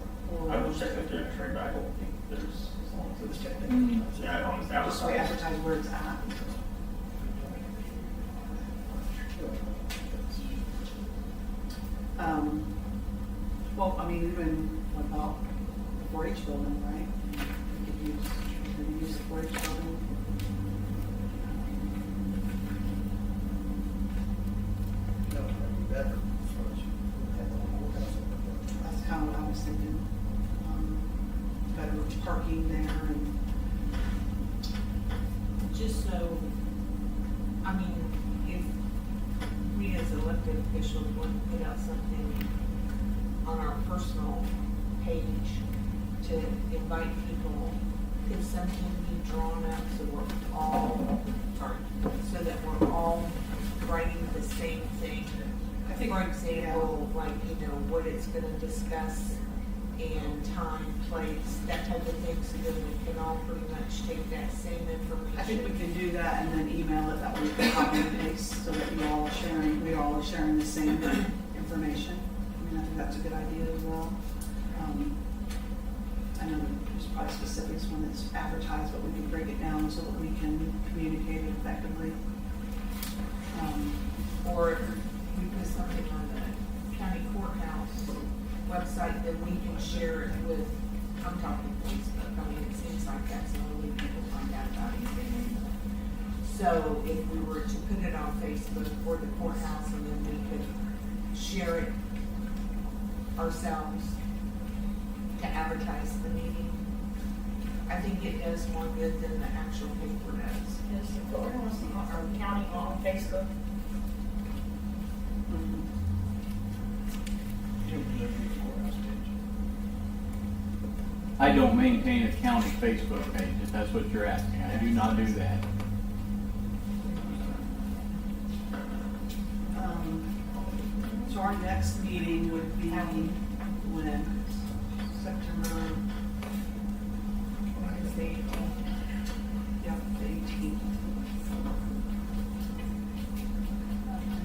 I would check if they're trained, I don't think there's, as long as it's checked. Mhm. Yeah, as long as Just so we advertised. advertise where it's at. Well, I mean, even what about the 4-H building, right? We could use the 4-H building. That's kind of what I was thinking. Better parking there and. Just so, I mean, if we as elected officials want to put out something on our personal page to invite people, could something be drawn up so we're all, so that we're all writing the same thing? I think, For example, like, what it's gonna discuss and time, place, that type of thing, so that we can all pretty much take that same information. I think we can do that and then email it, that way we can copy and paste, so that we're all sharing the same information. I mean, I think that's a good idea as well. I know there's probably specifics when it's advertised, but we can break it down so that we can communicate it effectively. Or if we put something on the county courthouse website, then we can share it with, I'm talking Facebook, I mean, it seems like that's the only way people find out about anything anymore. So if we were to put it on Facebook for the courthouse, and then we could share it ourselves to advertise the meeting, I think it does more good than the actual paper does. Is the courthouse or county on Facebook? I don't maintain a county Facebook page, if that's what you're asking. I do not do that. So our next meeting would be when? September. It's the 18th. Yep, the 18th.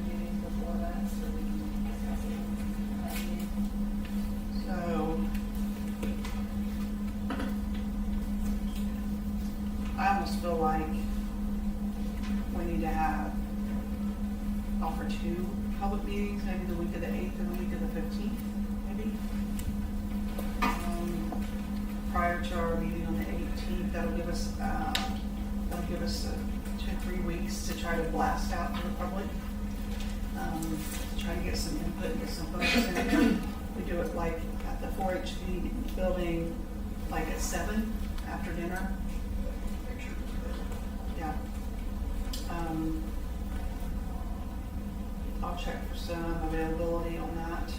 Meeting before that, so we can discuss it at that meeting. So I almost feel like we need to offer 2 public meetings, maybe the week of the 8th and the week of the 15th, maybe. Prior to our meeting on the 18th, that'll give us 2 or 3 weeks to try to blast out to the public. To try to get some input, get some folks in. We do it like at the 4-H building, like at 7 after dinner. Yeah. I'll check for some availability on that.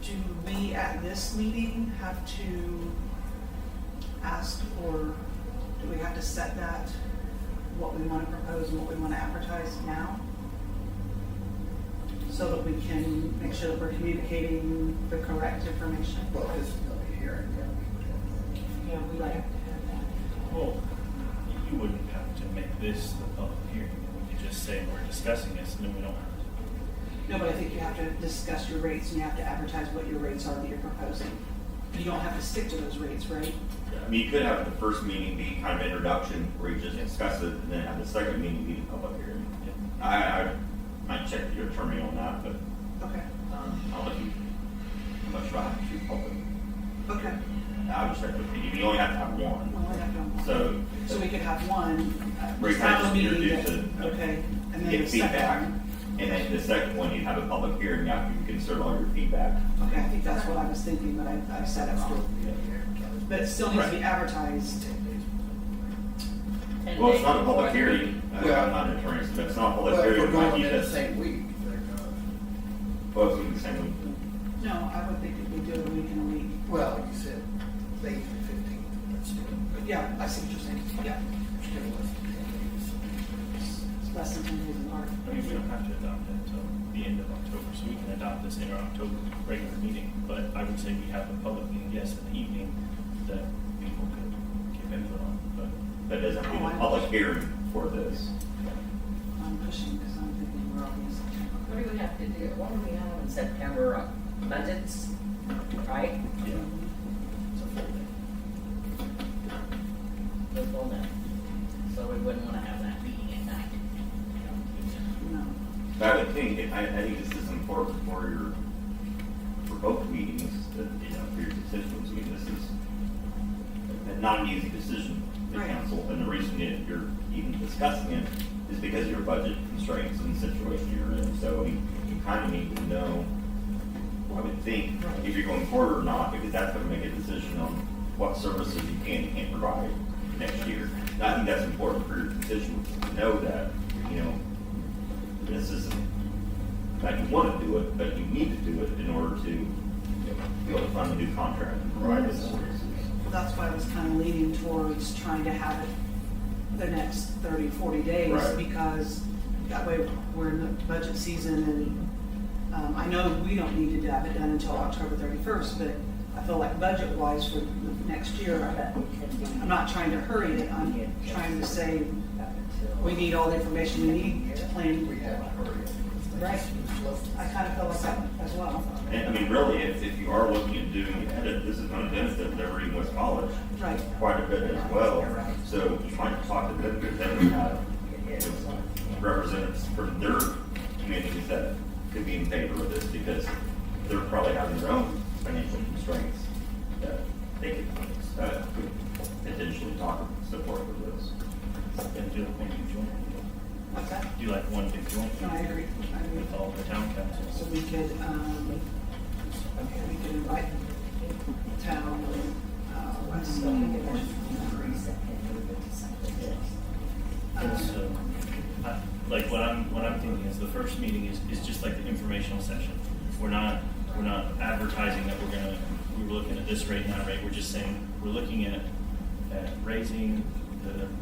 Do we at this meeting have to ask for, do we have to set that, what we want to propose and what we want to advertise now? So that we can make sure that we're communicating the correct information? Well, this is gonna be here, Yeah, we have to have that. Well, you wouldn't have to make this the public hearing. We could just say we're discussing this, and then we don't have to. No, but I think you have to discuss your rates and you have to advertise what your rates are that you're proposing. You don't have to stick to those rates, right? I mean, you could have the first meeting be kind of introduction, where you just discuss it, and then have the second meeting be the public hearing. I might check with your attorney on that, but Okay, I'll let you, how much do I have to shoot public? okay. I'll just check with you, you only have to have one. Well, I have done one. So we could have one. Where you just kind have of a meeting introduce that- it, Okay, and then get the second feedback, one. and then the second one, you have a public hearing after you consider all your feedback. Okay, I think that's what I was thinking, but I said it wrong. But it still needs to be advertised. 10 Well, it's days not a before public the hearing, meeting. I'm not an attorney, so it's not a public Well, hearing, we're it might going be in the just, same week. well, it's in the same week. No, I would think if we do it a week and a week. Well, like you said, May 15th, that's still, But yeah, I see what you're saying. Yeah, still less than 10 days. it's less than 10 days in March. I mean, we don't have to adopt it until the end of October, so we can adopt this in our October regular meeting. But I would say we have a public meeting, yes, in the evening, that people could give input on, but That doesn't mean a public hearing for this. I'm pushing because I'm thinking we're all in September. What do we have to do? What do we have in September? Budgets, right? yeah, it's a full day. The full day. So we wouldn't want to have that meeting at night. No. But I would think, I think this is important for both meetings, that, for your constituents, I mean, this is not an easy decision, the Right. council, and the reason that you're even discussing it is because of your budget constraints and the situation you're in, so you kind of need to know, I would think, if you're going forward or not, because that's gonna make a decision on what services you can and can't provide next year. And I think that's important for your constituents to know that, this isn't, that you want to do it, but you need to do it in order to be able to fund a new contract and provide those services. That's why I was kind of leaning towards trying to have it the next 30, 40 days. Right. Because that way we're in the budget season and I know we don't need to have it done until October 31st, but I feel like budget-wise for the next year, I'm not trying to hurry it. I'm trying to say we need all the information we need to plan. We have to hurry it. Right. I kind of feel like that as well. And I mean, really, if you are looking at doing the edit, this is going to benefit Liberty and West College Right. quite a bit as well. So you might talk to them, because then we have representatives from their communities that could be in favor of this, because they're probably having their own financial constraints that they could potentially talk support for this. then do like one big joint meeting. What's that? Do like one big joint No, I meeting agree. I agree. with all the town So councils. we could invite town, West. So, like what I'm thinking is the first meeting is just like the informational session. We're not advertising that we're looking at this rate and that rate. We're just saying we're looking at raising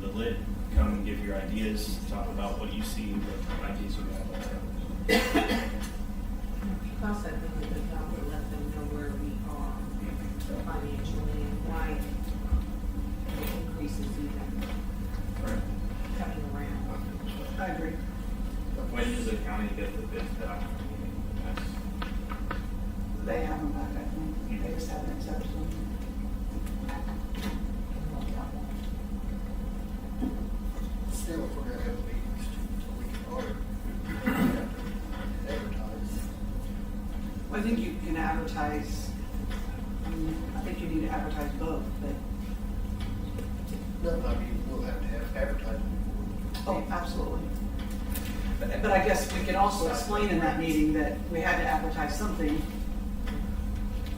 the lid. Come and give your ideas, talk about what you see, what ideas you have. Whatever. Plus, I think it's good job to let them know where we are financially and why the increase is even coming around. I agree. When does the county get the bids back? They have them back, I think. They just haven't accepted them. Still, if we're gonna have meetings, we can order, we have to advertise. Well, I think you can advertise, I think you need to advertise both, but, No, I mean, we'll have to have advertising before. oh, absolutely. But I guess we can also explain in that meeting that we had to advertise something.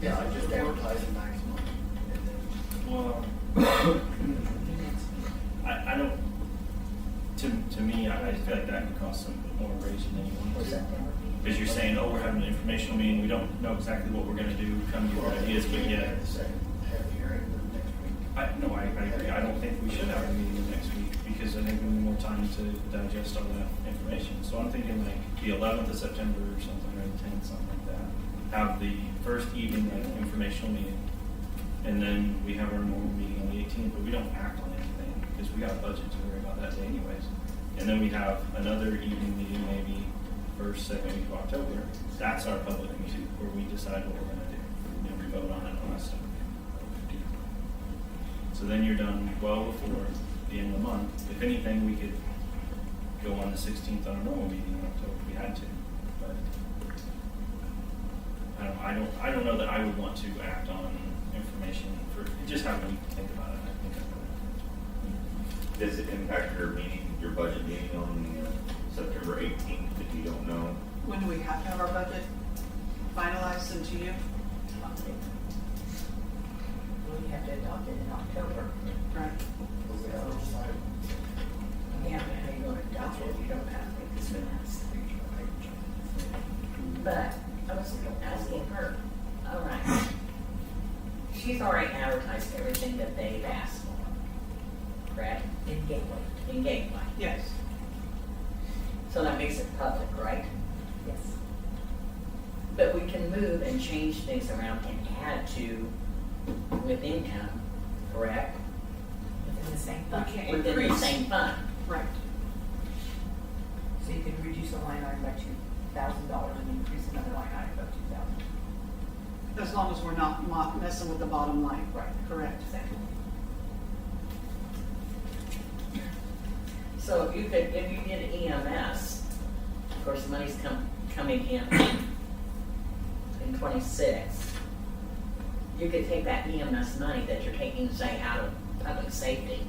Yeah, I just advertise the maximum. Well, I don't. To me, I feel like that could cost some more raising than you want to. Because you're saying, oh, we're having an informational meeting, we don't know exactly what we're going to do, come to your ideas, but yet. Have the hearing the next week. I agree. I don't think we should have a meeting next week because I think we need more time to digest all that information. So I'm thinking like the 11th of September or something, or the 10th, something like that. Have the first evening like informational meeting, and then we have our normal meeting on the 18th. But we don't act on anything because we got a budget to worry about that day anyways. And then we have another evening meeting, maybe first, second week of October. That's our public meeting where we decide what we're going to do and we vote on it on that stuff. So then you're done well before the end of the month. If anything, we could go on the 16th on a normal meeting in October if we had to. But I don't know that I would want to act on information for, just have a week to think about it, I think I would. Does it impact your meeting, your budget meeting on September 18th, if you don't know? When do we have to have our budget finalized and to you? We have to adopt it in October. Right. Yeah, how you gonna adopt it, you don't have to, it's been asked. But I was asking her, all right, she's already advertised everything that they've asked for, correct? In Gateway. In Gateway. Yes. So that makes it public, right? Yes. But we can move and change things around and add to with income, correct? Within the same fund. We can't Within the increase. same fund. Right. So you could reduce a line item by $2,000 and increase another line item by $2,000. As long as we're not messing with the bottom line. Right. Correct. So if you did EMS, of course, the money's coming in 26. You could take that EMS money that you're taking, say, out of public safety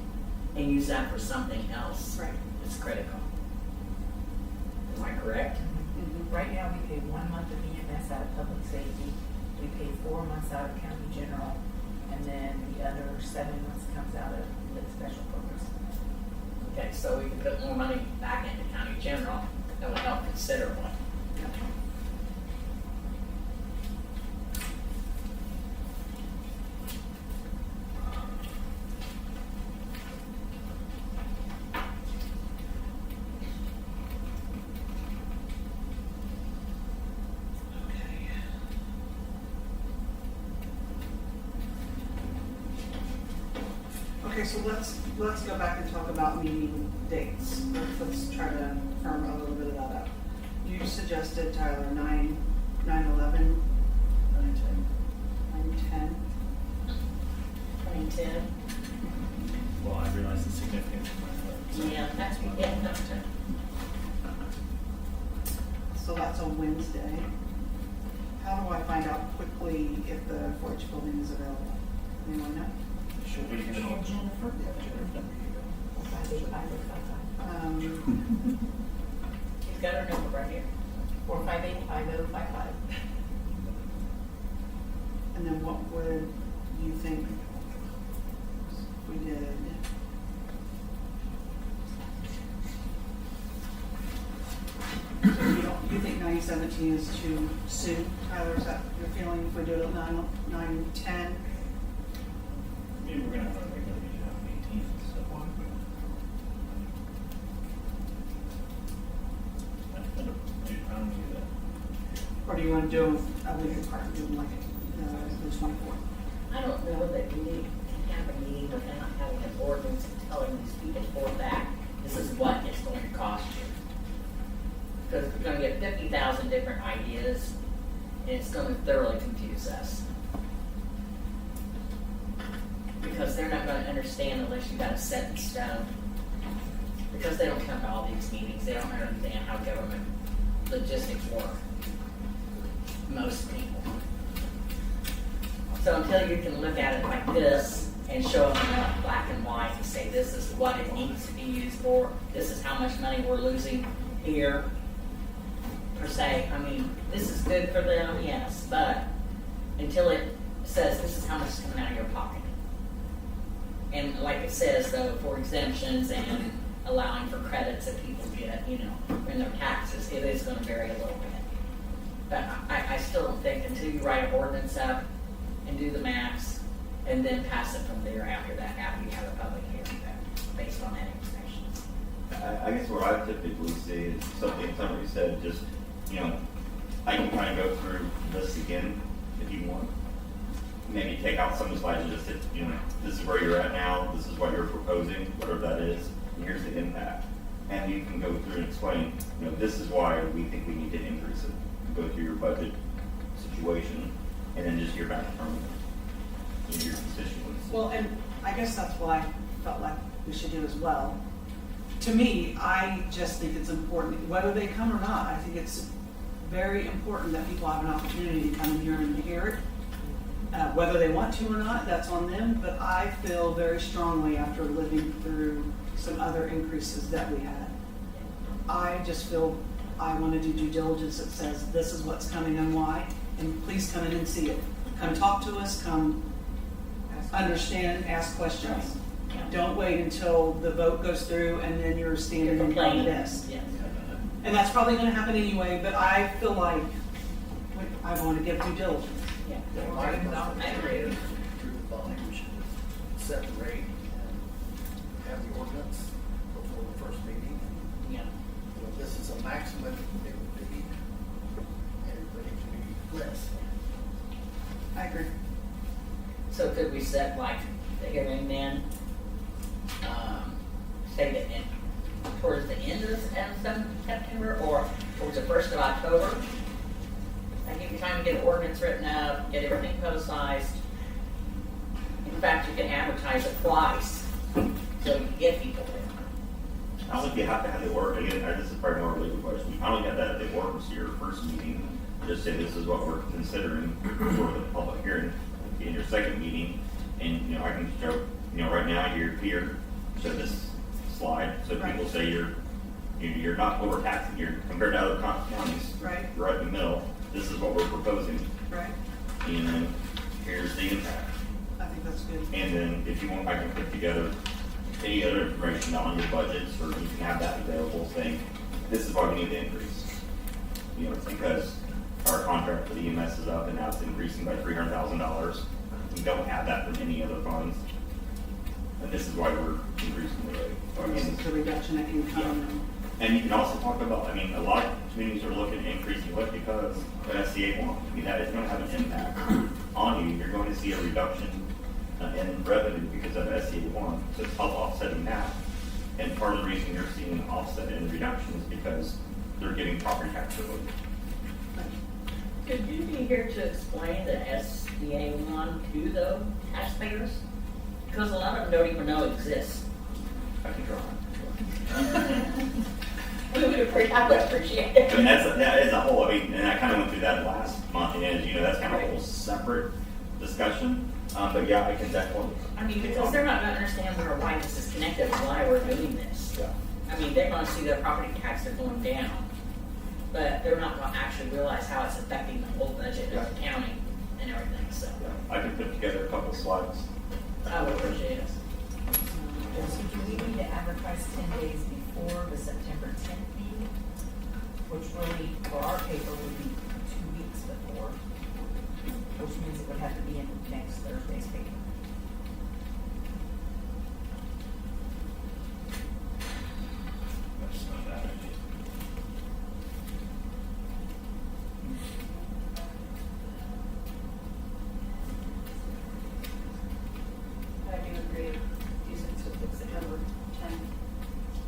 and use that for something else. Right. That's critical. Am I correct? Mhm. Right now, we pay 1 month of EMS out of public safety, we pay 4 months out of county general, and then the other 7 months comes out of the special purpose. Okay, so we can put more money back into county general. That would help considerably. Okay, so let's go back and talk about meeting dates. Let's try to firm a little bit of that up. You suggested, Tyler, 9/11, 9/10. 2010. Well, I realize the significance of my vote. so- Yeah, that's what we get up to. So that's a Wednesday. How do I find out quickly if the 4-H building is available? Anyone know? Should we get it on? Jennifer? 458-5055. You've got her number right here. 458-5055. And then what would you think if we did? So you think 9/17 is too soon, Tyler? Is that your feeling if we do it at 9/10? Maybe we're gonna have our regular meeting on the 18th, so. I don't do that. Or do you want to do a week apart, do them like the 24th? I don't know that we need to have a meeting without having an ordinance and telling these people for that, this is what it's going to cost you. Because we're gonna get 50,000 different ideas, and it's gonna thoroughly confuse us. Because they're not gonna understand unless you got it set in stone. Because they don't come to all these meetings, they don't understand how government logistics work. Most people. So until you can look at it like this and show them in black and white and say this is what it needs to be used for, this is how much money we're losing here, per se, I mean, this is good for them, yes, but until it says this is how much is coming out of your pocket. And like it says though, for exemptions and allowing for credits that people get, you know, in their taxes, it is gonna vary a little bit. But I still don't think until you write an ordinance up and do the maps and then pass it from there after that, after you have a public hearing based on that information. I guess what I typically see is something somebody said, just, you know, I can kind of go through this again if you want. Maybe take out some of the slides and just say, you know, this is where you're at now, this is what you're proposing, whatever that is, and here's the impact. And you can go through and explain, you know, this is why we think we need to increase it. Go through your budget situation and then just hear back from your constituents. Well, and I guess that's what I felt like we should do as well. To me, I just think it's important, whether they come or not, I think it's very important that people have an opportunity to come in here and hear it. Whether they want to or not, that's on them, but I feel very strongly after living through some other increases that we had. I just feel I want to do due diligence that says this is what's coming and why, and please come in and see it. Come talk to us, come understand, ask questions. Don't wait until the vote goes through and then you're standing in front of the desk. Yes. And that's probably gonna happen anyway, but I feel like I wanna give due diligence. Yeah. My I agree. through the body, we should just set the rate and have the ordinance before the first meeting. Yeah. You know, this is a maximum it would be, but it can be less. I agree. So could we set like the hearing then, say that in, towards the end of September or towards the 1st of October? I give you time to get an ordinance written up, get everything publicized. In fact, you can advertise it twice, so you can get people there. I don't think you have to have the work, again, this is probably more of a legal question. I don't think you have to have the ordinance to your first meeting. Just say this is what we're considering for the public hearing in your second meeting. And, you know, I can show, you know, right now you're here, show this slide. So people say you're not overtaxing, you're compared to other counties. Right. Right in the middle. This is what we're proposing. Right. And then here's the impact. I think that's good. And then if you want, I can put together any other information on your budgets, or you can have that available saying, this is why we need to increase. You know, it's because our contract for the EMS is up and now it's increasing by $300,000. We don't have that from any other funds. And this is why we're increasing the rate. So This again, is the reduction in income. and you can also talk about, I mean, a lot of communities are looking at increasing what because of SCA one. I mean, that is going to have an impact on you. You're going to see a reduction in revenue because of SCA one. So it's help offsetting that. And part of the reason you're seeing an offset in reduction is because they're getting property tax relief. Could you be here to explain the SBA one to the taxpayers? Because a lot of them don't even know it exists. I can draw. We would appreciate, I would appreciate it. I mean, that is a whole, I mean, and I kind of went through that last month, and as you know, that's kind of a whole separate discussion. But yeah, I can definitely. I mean, because they're not gonna understand why this is connected and why we're doing this. Yeah. I mean, they're gonna see their property taxes going down, but they're not gonna actually realize how it's affecting the whole budget of the county and everything, so. I can put together a couple slides. I would appreciate it. So do we need to advertise 10 days before the September 10th meeting? Which really, for our paper, would be 2 weeks before, which means it would have to be in next Thursday's paper. That's not a bad idea. I do agree, using September 10th,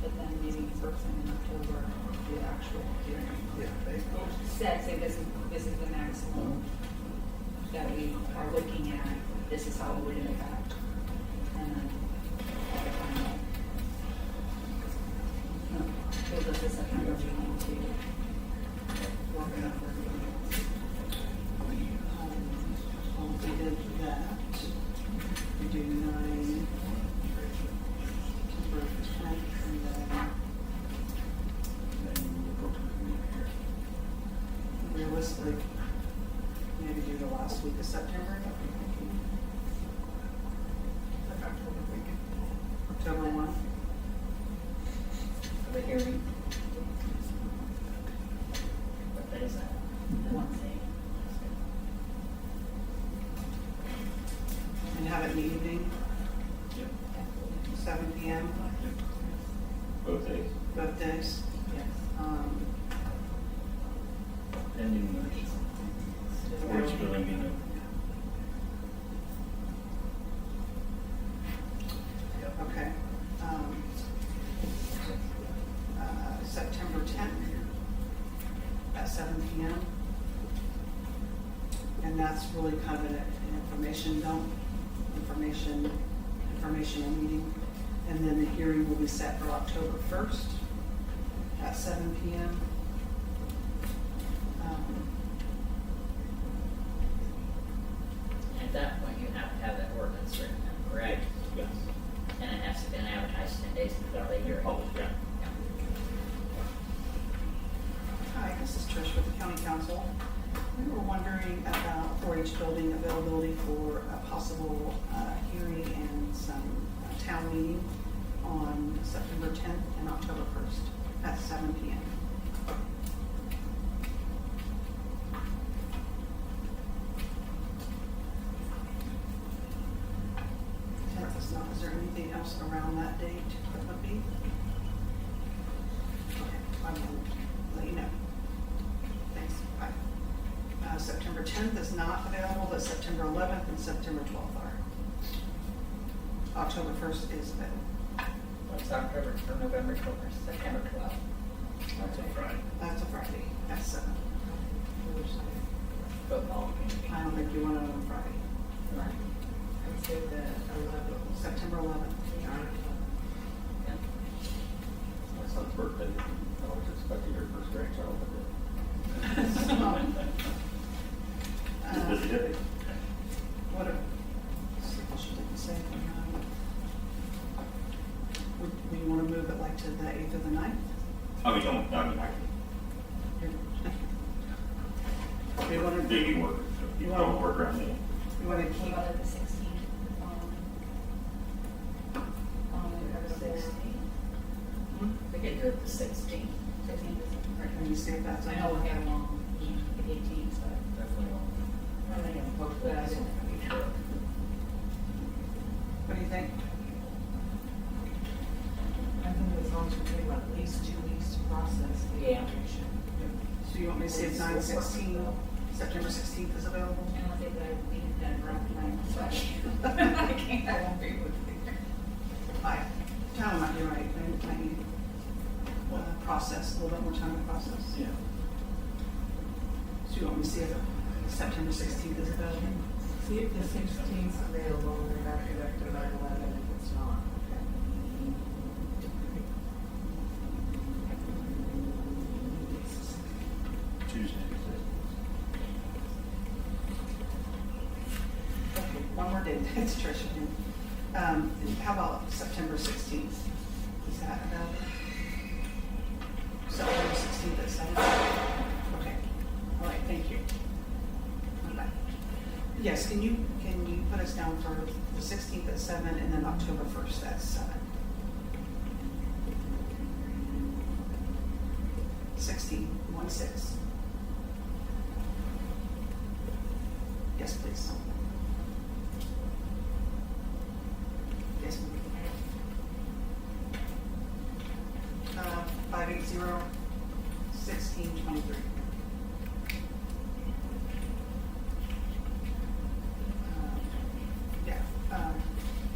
but then maybe first thing in October, the actual hearing. Yeah, they Say this is the maximum that we are looking at, this is how it would impact. And then, give us a September meeting to work it out. We did that. We do 9, September 10th, and then realistically, maybe do the last week of September. October 1. For the hearing. What day is that? Wednesday. And have it in the evening, 7 p.m. Both days. both days. Yes. Pending or it's really gonna. Okay. September 10th at 7 p.m. And that's really kind of an informational meeting. And then the hearing will be set for October 1st at 7 p.m. were wondering about 4-H building availability for a possible hearing and some town meeting on September 10th and October 1st at 7 p.m. Is there anything else around that date that would be? Okay, I will let you know. Thanks, bye. September 10th is not available, but September 11th and September 12th are. October 1st is available. What's October, or November 12th, September 12th? That's a Friday. That's a Friday at 7. Football game. I don't think you want it on Friday. I'd say the 11th. September 11th. My son's birthday, I was expecting your first grandchild. Just busy day. What if, she didn't say, would we want to move it like to the 8th or the 9th? I mean, don't, I mean, I We want can, to, maybe work, you don't work around me. we want to What keep, about the 16th? November 16th? We could do it the 16th. 16th is. can you see if that's? I know we have one, the 18th, so. Definitely on. Hopefully that's not gonna be true. What do you think? I think as long as we give them at least 2 weeks to process the Yeah. information. So you want me to say it's 9/16, September 16th is available? And I think that we had done around 9, so I can't, I won't be with you. Tyler might be right, I need process, a little bit more time to process. Yeah. So you want me to see if September 16th is available? See if the 16th is available, and then after that, go to 11 if it's not. Tuesday. Okay, one more day, it's Tricia again. How about September 16th? Is that available? September 16th at 7? Okay, all right, thank you. Okay. Yes, can you put us down for the 16th at 7 and then October 1st at 7? 16, 1-6. Yes, please. Yes, ma'am. 580-1623.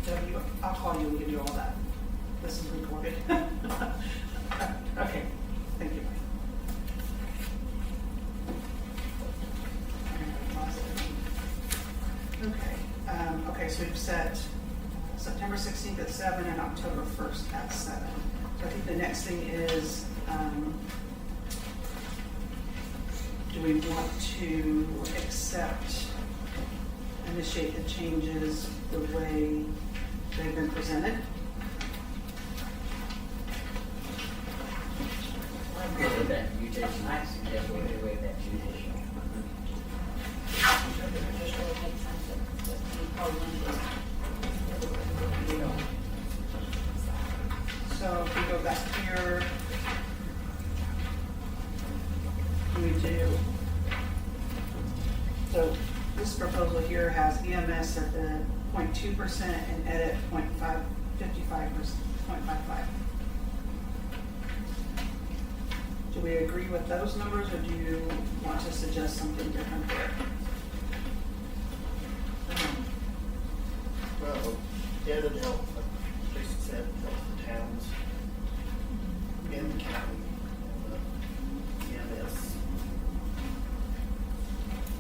W, I'll call you and give you all that. This is recorded. Okay, thank you. Okay, so we've set September 16th at 7 and October 1st at 7. So I think the next thing is, do we want to initiate the changes the way they've been presented? I'm good with that judicial, I suggest we do away with that judicial. Just really makes sense that we probably want to. You know, So if we go back here, we do, so this proposal here has EMS at the 0.2% and edit 0.55%. Do we agree with those numbers, or do you want to suggest something different there? Well, yeah, it'd help, like Jason said, help the towns and the county, and the EMS.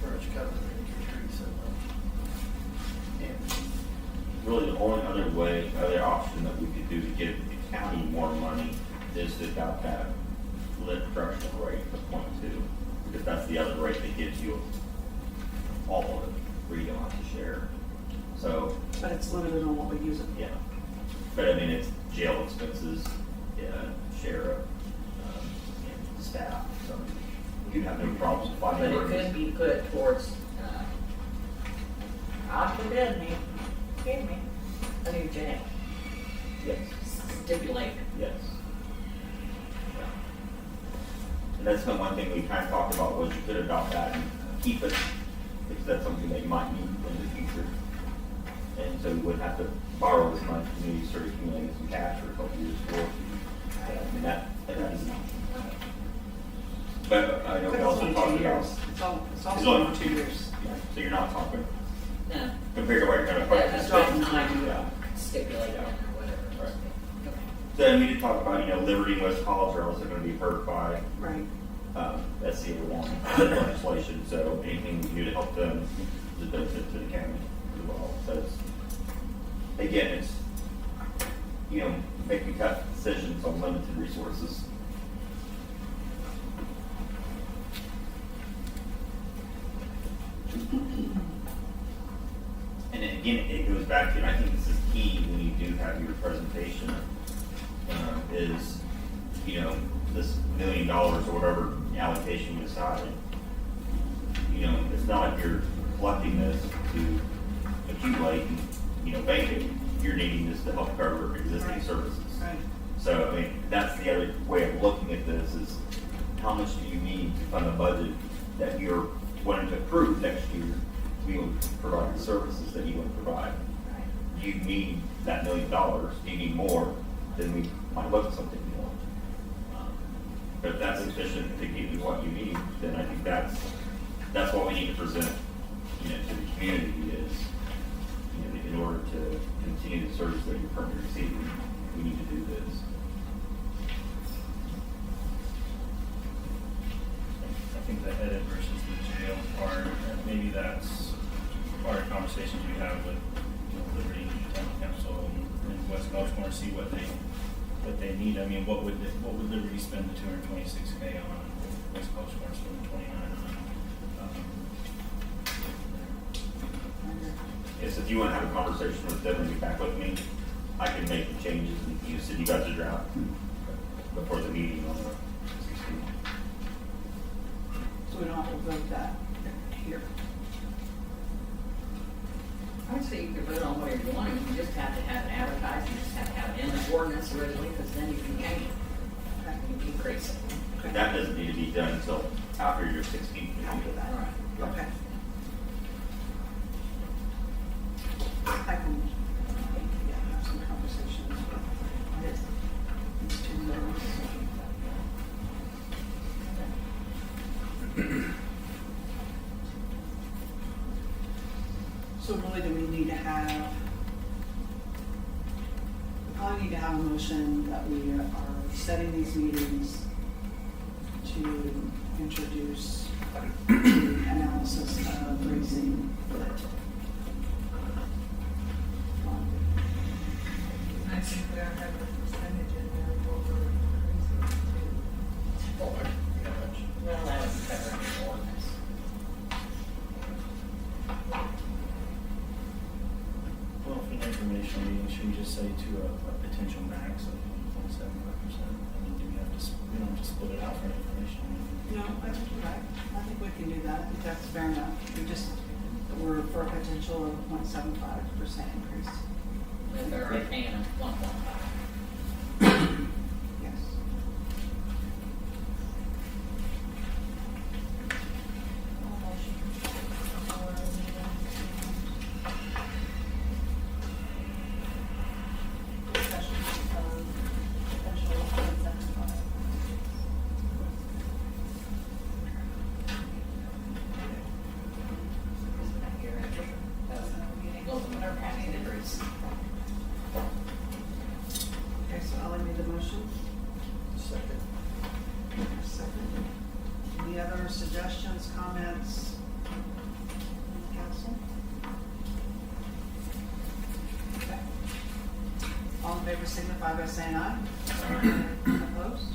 Pretty much covers the tree so much. And Really, the only other option that we could do to give the county more money is to adopt that lit correctional rate of 0.2, because that's the other rate that gives you all of it, where you don't have to share. So, But it's limited on what we use it for. yeah, but I mean, it's jail expenses, sheriff, and staff, so we you'd have no problems But finding. it could be put towards, God forbid me, give me, a new jail, Yes, stipulate. yes. And that's the one thing we kind of talked about, was you could adopt that and keep it, because that's something that you might need in the future. And so you wouldn't have to borrow this money, and you start accumulating some cash for a couple years for it. And that is an option. But I know we But it's also only talked 2 about. years. It's It's also only- only 2 years. Yeah, so you're not talking, No, compared to what you're gonna that's spend. what time Yeah. stipulate it or whatever. Right. Okay. So and we did talk about, Liberty and West College are also gonna be hurt by, Right. SCA one legislation, so anything we can do to help them is a benefit to the county as well. So it's, again, it's, making tough decisions on limited resources. And then again, it goes back to, and I think this is key when you do have your presentation, is, this $1 million or whatever allocation you decide. It's not like you're collecting this to accumulate and, bank it. You're needing this to help cover existing Right. services. Right. So, that's the other way of looking at this is how much do you need to fund a budget that you're wanting to approve next year to be able to provide the services that you want to provide? Do you need that $1 million? Do you need more? Then we might look at something more. But if that's sufficient to give you what you need, then I think that's what we need to present, to the community is, in order to continue the service that you're currently receiving, we need to do this. I think the edit versus the jail part, maybe that's part of conversations we have with Liberty Town Council and West College, want to see what they need. I mean, what would Liberty spend the $226K on? West College want to spend the $29 on? Yes, if you want to have a conversation with them and get back with me, I can make the changes and you send you guys a draft before the meeting on the 16th. So we don't have to vote that here. I would say you could vote on whatever you want, you just have to have it advertised, you just have to have it in the ordinance originally, because then you can change it. Okay. You can increase it. But that doesn't need to be done until after your 16th meeting. After that. All right. Okay. I can, have some conversations with these two members. So really, do we need to have, we probably need to have a motion that we are setting these meetings to introduce the analysis of raising the I think we don't have the percentage in there, what we're increasing Well, that would be covered in the ordinance. Well, for an informational meeting, should we just say to a potential max of 1.75%? I mean, do we have to, we don't have to split it out for an informational meeting? No, I think you're right. I think we can do that. I think that's fair enough. We're for a potential of 0.75% increase. If they're already paying them 1.5. Yes. Discussion of potential 175. Isn't that your interest? That's another meeting. Those are our county degrees. Okay, so Ally made the motion. Second. Second. Any other suggestions, comments? from the council? Okay. All in favor signify by saying aye. Opposed?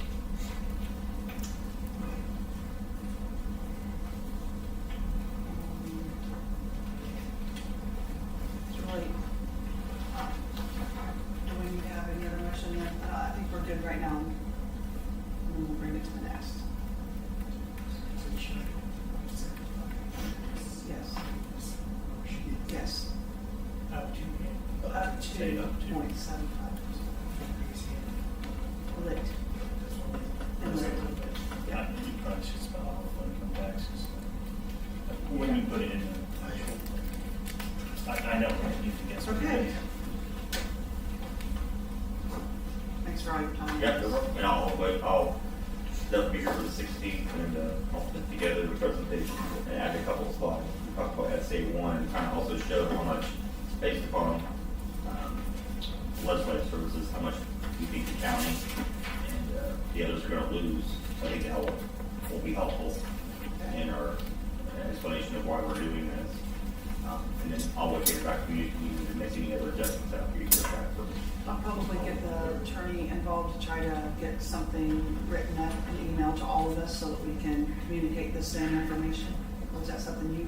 It's really, do we need to have any other motion then? I think we're good right now. And then we'll bring it to the next. say up to. 0.75. Lit. And lit. Yeah, you probably should spell out the income taxes. When you put it in the, I know, right, you can guess. what it Okay. is. Thanks for all your time. Yeah, and I'll definitely be here for the 16th, and I'll put together the presentation and add a couple of slides. Talk about SA1 and kind of also show how much, based upon legislative services, how much we think the county and the others are going to lose. I think that will be helpful in our explanation of why we're doing this. And then I'll look at it back to you to make any other adjustments after you get back from. I'll probably get the attorney involved to try to get something written up and emailed to all of us so that we can communicate the same information. Was that something you?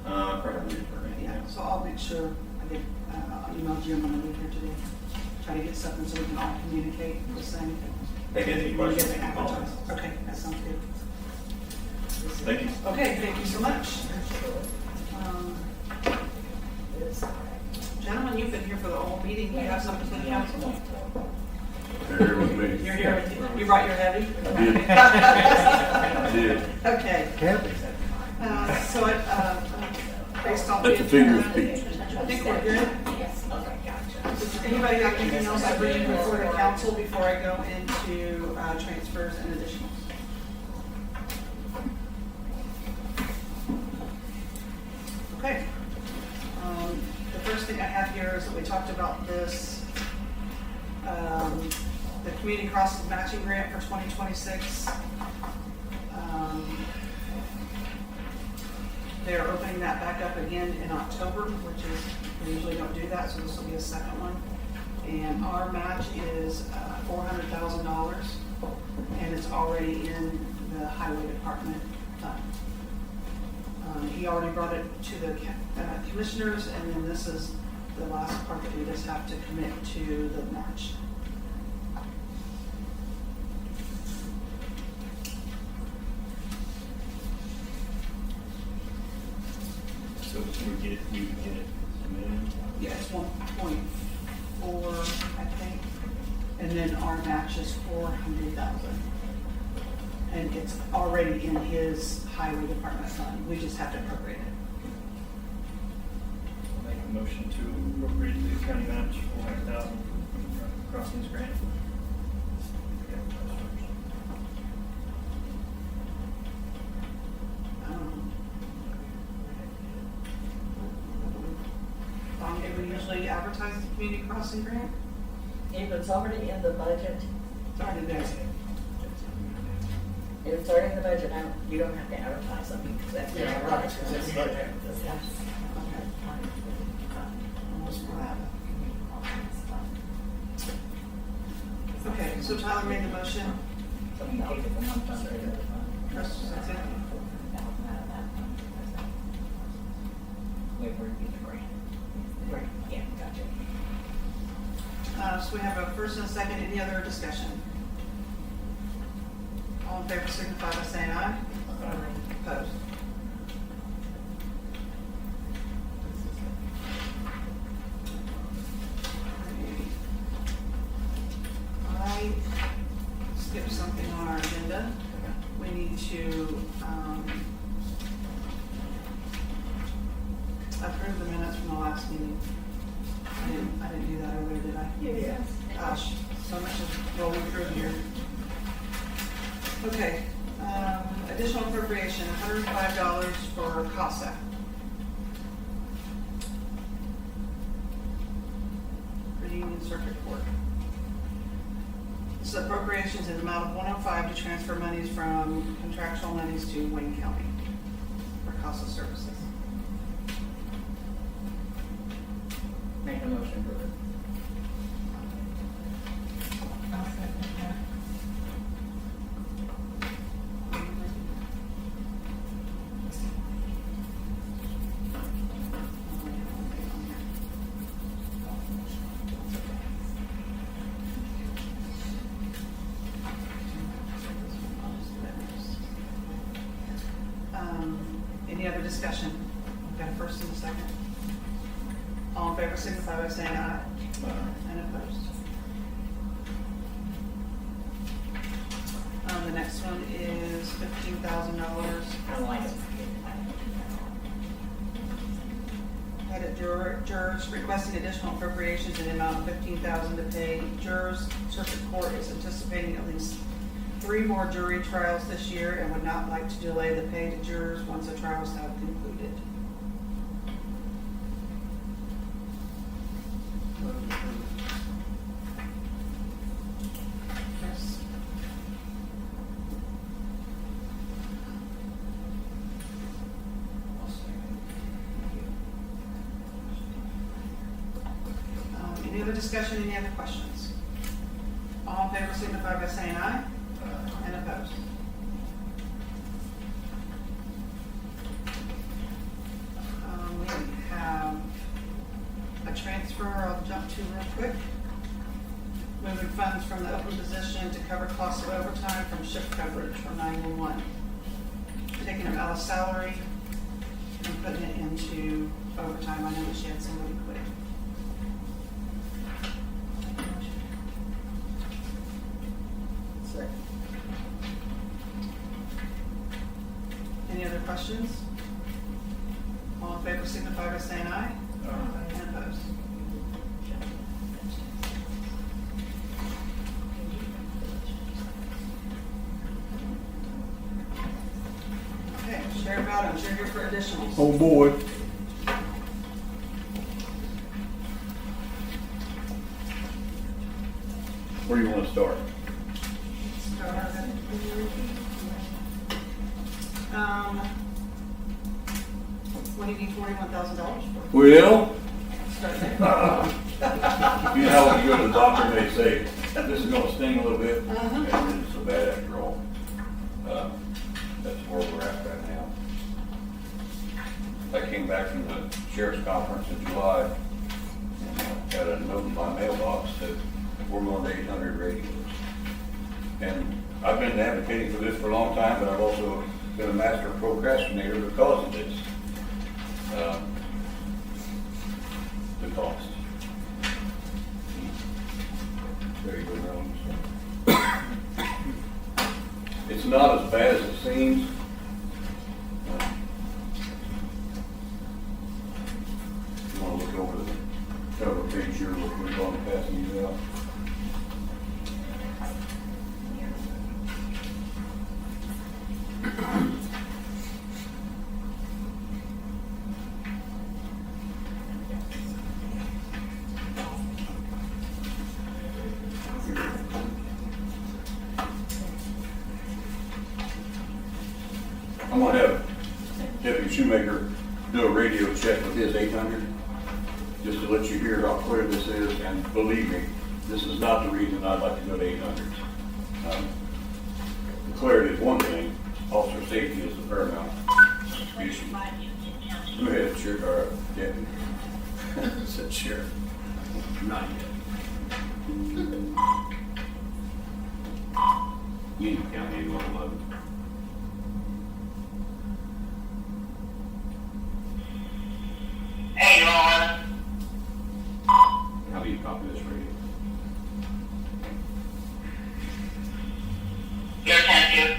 Probably. Yeah, so I'll make sure I get, I'll email Jim when I leave here today. Try to get something so we can all communicate the same. If you have any We'll questions, get you it can call us. advertised. Okay, that sounds good. Thank you. Okay, thank you so much. Gentlemen, you've been here for the whole meeting. You have something for the council? They're here with me. You're here with, you brought your heavy? I did. I did. Okay. So based on. That's a figure of speech. I think we're good. Yes, okay, gotcha. Does anybody have anything else I bring before the council before I go into transfers and additionals? Okay. The first thing I have here is that we talked about this, the community crossing matching grant for 2026. They're opening that back up again in October, which is, we usually don't do that, so this will be a second one. And our match is $400,000, and it's already in the highway department fund. He already brought it to the commissioners, and then this is the last part that we just have to commit to the match. So we would get it submitted. Yeah, it's 1.4, I think, and then our match is 400,000. And it's already in his highway department fund, we just have to appropriate it. I'll make a motion to appropriate the county match $400,000 crossings grant. We usually advertise the community crossing grant, If it's already in the budget, it's already there. if it's already in the budget, you don't have to advertise something, because that's. Yeah, right, 'cause it's budget. Okay, so Tyler made the motion. Something take it from one fund to the other fund. Chris, that's it. Wait, where would be the grant? Right, yeah, gotcha. So we have a first and a second, any other discussion? All in favor signify by saying aye. Opposed? I skipped something on our agenda. We need to approve the minutes from the last meeting. I didn't do that earlier, did I? Yes. Gosh, so much is rolling through here. Okay, additional appropriation, $105 for CASA. For Union Circuit Court. This appropriations in the amount of 105 to transfer monies from contractual monies to Wayne County for CASA services. Make a motion for it. I'll second that. Any other discussion? We've got a first and a second. All in favor signify by saying aye. And opposed. The next one is $15,000. I don't like it. Headed jurors requesting additional appropriations in the amount of $15,000 to pay jurors. Circuit Court is anticipating at least 3 more jury trials this year and would not like to delay the pay to jurors once the trials have concluded. Yes. Any other discussion, any other questions? All in favor signify by saying aye. And opposed. We have a transfer I'll jump to real quick. Moving funds from the open position to cover costs of overtime from shift coverage for 911. Taking them out of salary and putting it into overtime. I know that she had somebody quit. Second. Any other questions? All in favor signify by saying aye. And opposed. Okay, Sheriff Adams, you're here for additionals. Oh, boy. Where do you want to start? What do you need $41,000 for? Well, Start there. you know, when you go to the doctor and they say, this is gonna sting a little bit, Uh-huh. and then it's so bad after all. That's where we're at right now. I came back from the sheriff's conference in July, and got a note in my mailbox that we're going to 800 radios. And I've been advocating for this for a long time, but I've also been a master procrastinator because of this. The cost. There you go, Ron. It's not as bad as it seems. You want to look over the cover page here, look what's on passing these out. I'm gonna have Deputy Shoemaker do a radio check with his 800, just to let you hear how clear this is, and believe me, this is not the reason I'd like to go to 800. The clarity is one thing, officer safety is the paramount issue. Go ahead, Sheriff, or Deputy. Said Sheriff. Not yet. Union County 8111. Hey, Lord. How do you copy this radio? Your attention.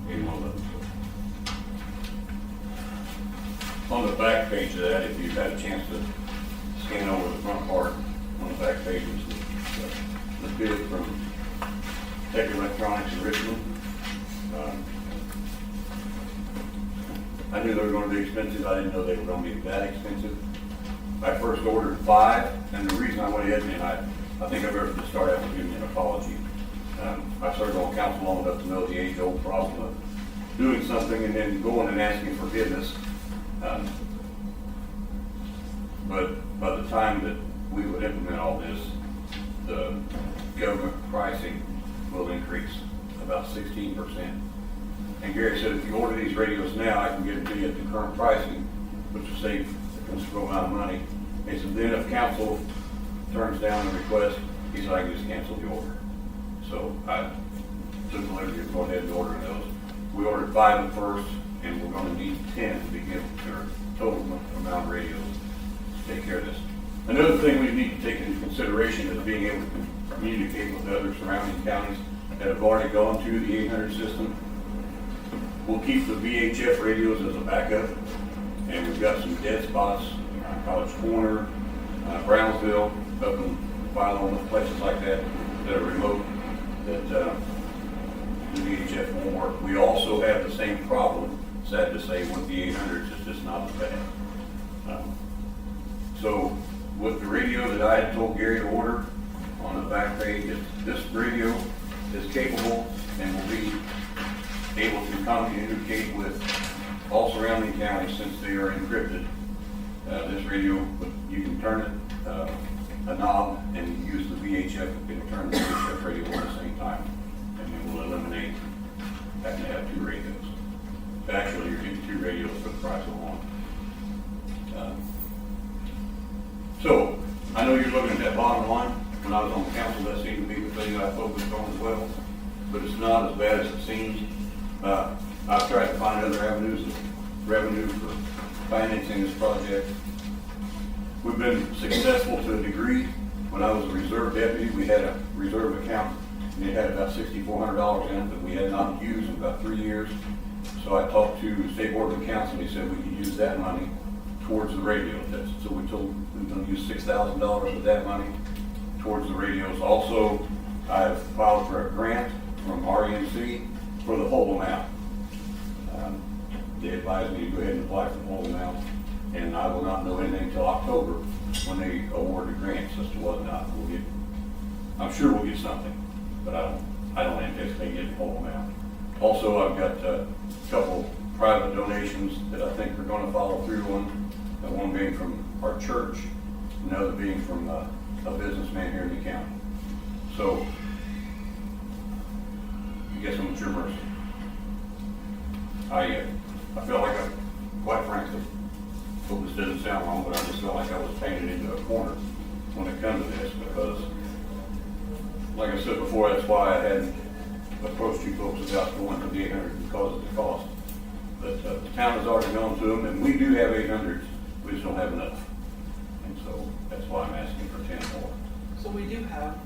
8111. On the back page of that, if you've had a chance to scan over the front part, on the back page is the bid from Tech Electronics in Richmond. I knew they were going to be expensive. I didn't know they were going to be that expensive. I first ordered 5, and the reason I went ahead and I think I better to start out with giving an apology. I served on council long enough to know the age-old problem of doing something and then going and asking forgiveness. But by the time that we would implement all this, the government pricing will increase about 16%. And Gary said, if you order these radios now, I can get it to you at the current pricing, which will save a considerable amount of money. He said, then if council turns down the request, he said, I can just cancel the order. So I took the liberty of going ahead and ordering those. We ordered 5 at first, and we're going to need 10 to begin our total amount of radios. take care of this. Another thing we need to take into consideration is being able to communicate with other surrounding counties that have already gone to the 800 system. We'll keep the VHF radios as a backup, and we've got some dead spots, College Corner, Brownsville, up in Phylum, places like that that are remote, that the VHF won't work. We also have the same problem, sad to say, with the 800s, it's just not as bad. So with the radio that I had told Gary to order on the back page, this radio is capable and will be able to communicate with all surrounding counties since they are encrypted. This radio, you can turn it, a knob, and use the VHF, it'll turn the VHF radio on at the same time, and it will eliminate having to have two radios. Actually, you're getting two radios for the price of one. So, I know you're looking at that bottom line. When I was on council, that seemed to be the thing that I focused on as well, but it's not as bad as it seems. I've tried to find other avenues of revenue for financing this project. We've been successful to a degree. When I was a reserve deputy, we had a reserve account, and it had about $6,400 in it that we had not used in about 3 years. So I talked to the State Board of Accounts, and he said we could use that money towards the radio. So we told we were going to use $6,000 of that money towards the radios. Also, I've filed for a grant from REMC for the whole amount. They advised me to go ahead and apply for the whole amount, and I will not know anything until October when they award the grants as to whether or not we'll get. I'm sure we'll get something, but I don't anticipate getting the whole amount. Also, I've got a couple private donations that I think we're going to follow through on. One being from our church, another being from a businessman here in the county. So, I guess I'm at your mercy. I felt like quite frankly, hope this doesn't sound wrong, but I just felt like I was painted into a corner when it comes to this, because, like I said before, that's why I hadn't approached you folks about going to the 800 because of the cost. But the town has already gone to them, and we do have 800s, we just don't have enough. And so that's why I'm asking for 10 more. So we do have,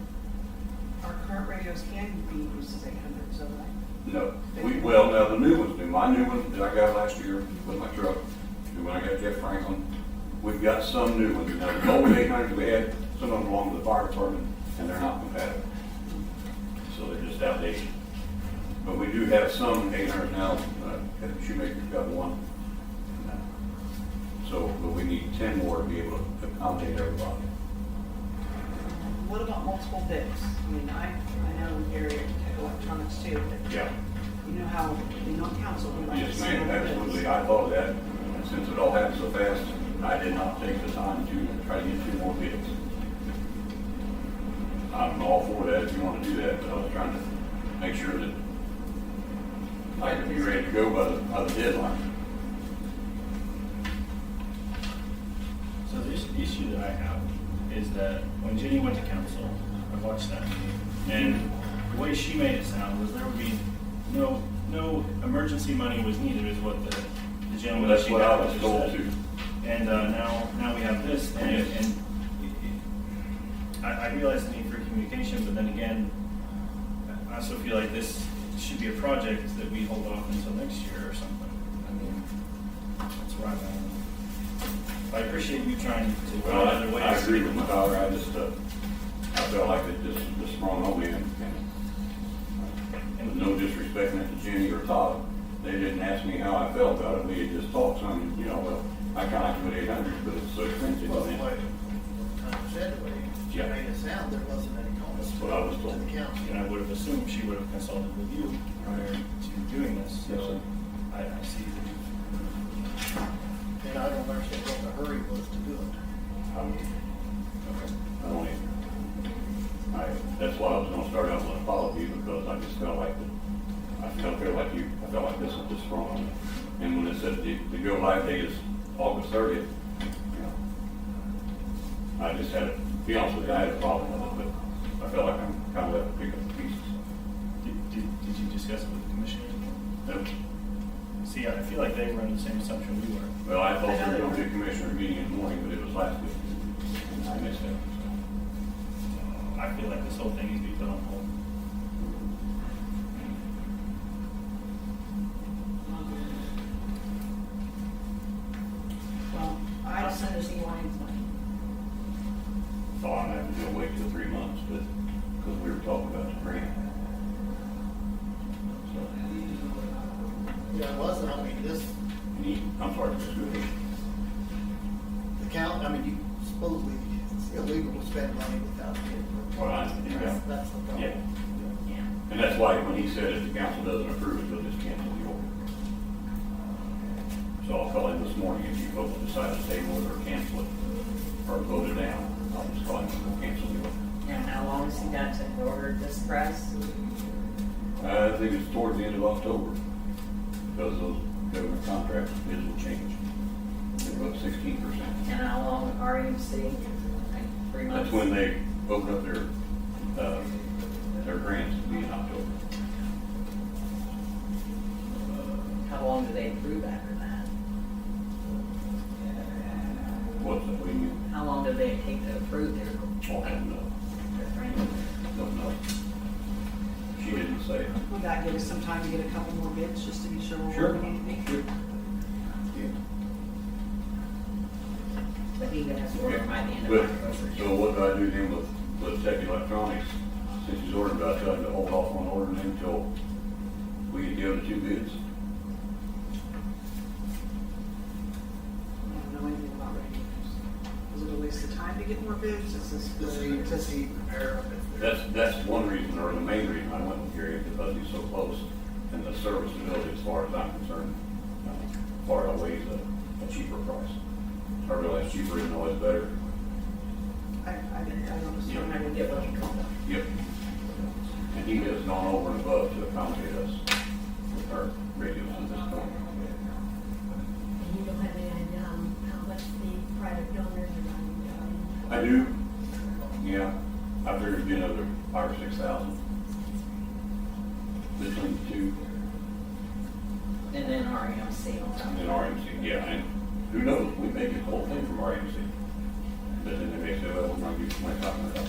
our current radios can be used as 800s, so right? No, now the new ones do. My new one that I got last year with my truck, when I got Jeff Franklin, we've got some new ones. Now the old 800s we had, some of them belong to the fire department, and they're not compatible. So they're just outdated. But we do have some 800 now. Shoemaker's got one. So, but we need 10 more to be able to accommodate everybody. What about multiple bids? I mean, I know in the area of tech electronics too, but Yeah. you know how, being on council, we like to Yes, see ma'am, more bids. absolutely. I thought of that. And since it all happened so fast, I did not take the time to try to get 2 more bids. I'm all for that if you want to do that, but I was trying to make sure that I could be ready to go by the deadline. So the issue that I have is that when Jenny went to council, I watched that, and the way she made it sound was there would be no emergency money was needed, is what the gentleman that That's she what got I was told said. too. And now we have this, and I realize the need for communication, but then again, I also feel like this should be a project that we hold off until next year or something. I mean, that's where I'm at. I appreciate you trying to find Well, other ways. I agree with my daughter. I just, I felt like it just sprung on me, and with no disrespecting it to Jenny or Todd, they didn't ask me how I felt about it. We had just talked some, well, I kind of like to do 800, but it's so expensive. Well, the way Tom said, the way she Yeah. made it sound, there wasn't any cost That's what I was to told. the council. And I would have assumed she would have consulted with you prior to doing this, Yes, sir. so I see that you. And I don't understand what the hurry was to do it. I don't either. That's why I was gonna start out with an apology, because I just felt like I felt like this was just wrong. And when it said the go live date is August 30th, I just had, to be honest with you, I had a problem with it, but I felt like I'm kind of left to pick up the pieces. Did you discuss it with the commissioners? Nope. See, I feel like they were under the same assumption we were. Well, I thought there was gonna be a commissioner meeting in the morning, but it was last week. I missed it. I feel like this whole thing needs to be put on hold. Well, I'll send us E-Lions money. So I'm gonna have to wait till 3 months, but, because we were talking about the grant. So, Yeah, it was, I mean, this, I'm sorry, Mr. Goodrich. the count, I mean, you supposedly, it's illegal to spend money without getting. Well, That's the problem. Yeah. And that's why when he said if the council doesn't approve it, they'll just cancel the order. So I'll call him this morning, if you folks decide to table it or cancel it, or vote it down, I'll just call him and we'll cancel the order. And how long has he got to order this press? I think it's towards the end of October, because those government contracts, bids will change. They're about 16%. And how long RMC? Like 3 months? That's when they open up their grants to be in October. How long do they approve after that? What's that, we need? How long do they take to approve their Oh, I don't know. grant? Don't know. She didn't say. would that give us some time to get a couple more bids, just to be sure we're Sure. where we need to be? But he has to order by the end of But, October. so what do I do then with Tech Electronics? Since he's ordered, I tell him to hold off on ordering them until we get the other 2 bids. I don't know anything about radios. Is it a waste of time to get more bids? Is this? Does he prepare them if they're? That's one reason, or the main reason I went with Gary, because he's so close, and the serviceability, as far as I'm concerned, far outweighs a cheaper price. I realize cheaper isn't always better. I don't understand. I would get what you call them. Yep. And he has gone over and above to accommodate us with our radios at this point. And you don't have any, how much the private donors are. I do, yeah. I figured it'd be another 5,000 or 6,000 between the two. And then RMC on top. And then RMC, yeah, and who knows, we may get the whole thing from RMC. But then they may say, well, we're not giving $25,000,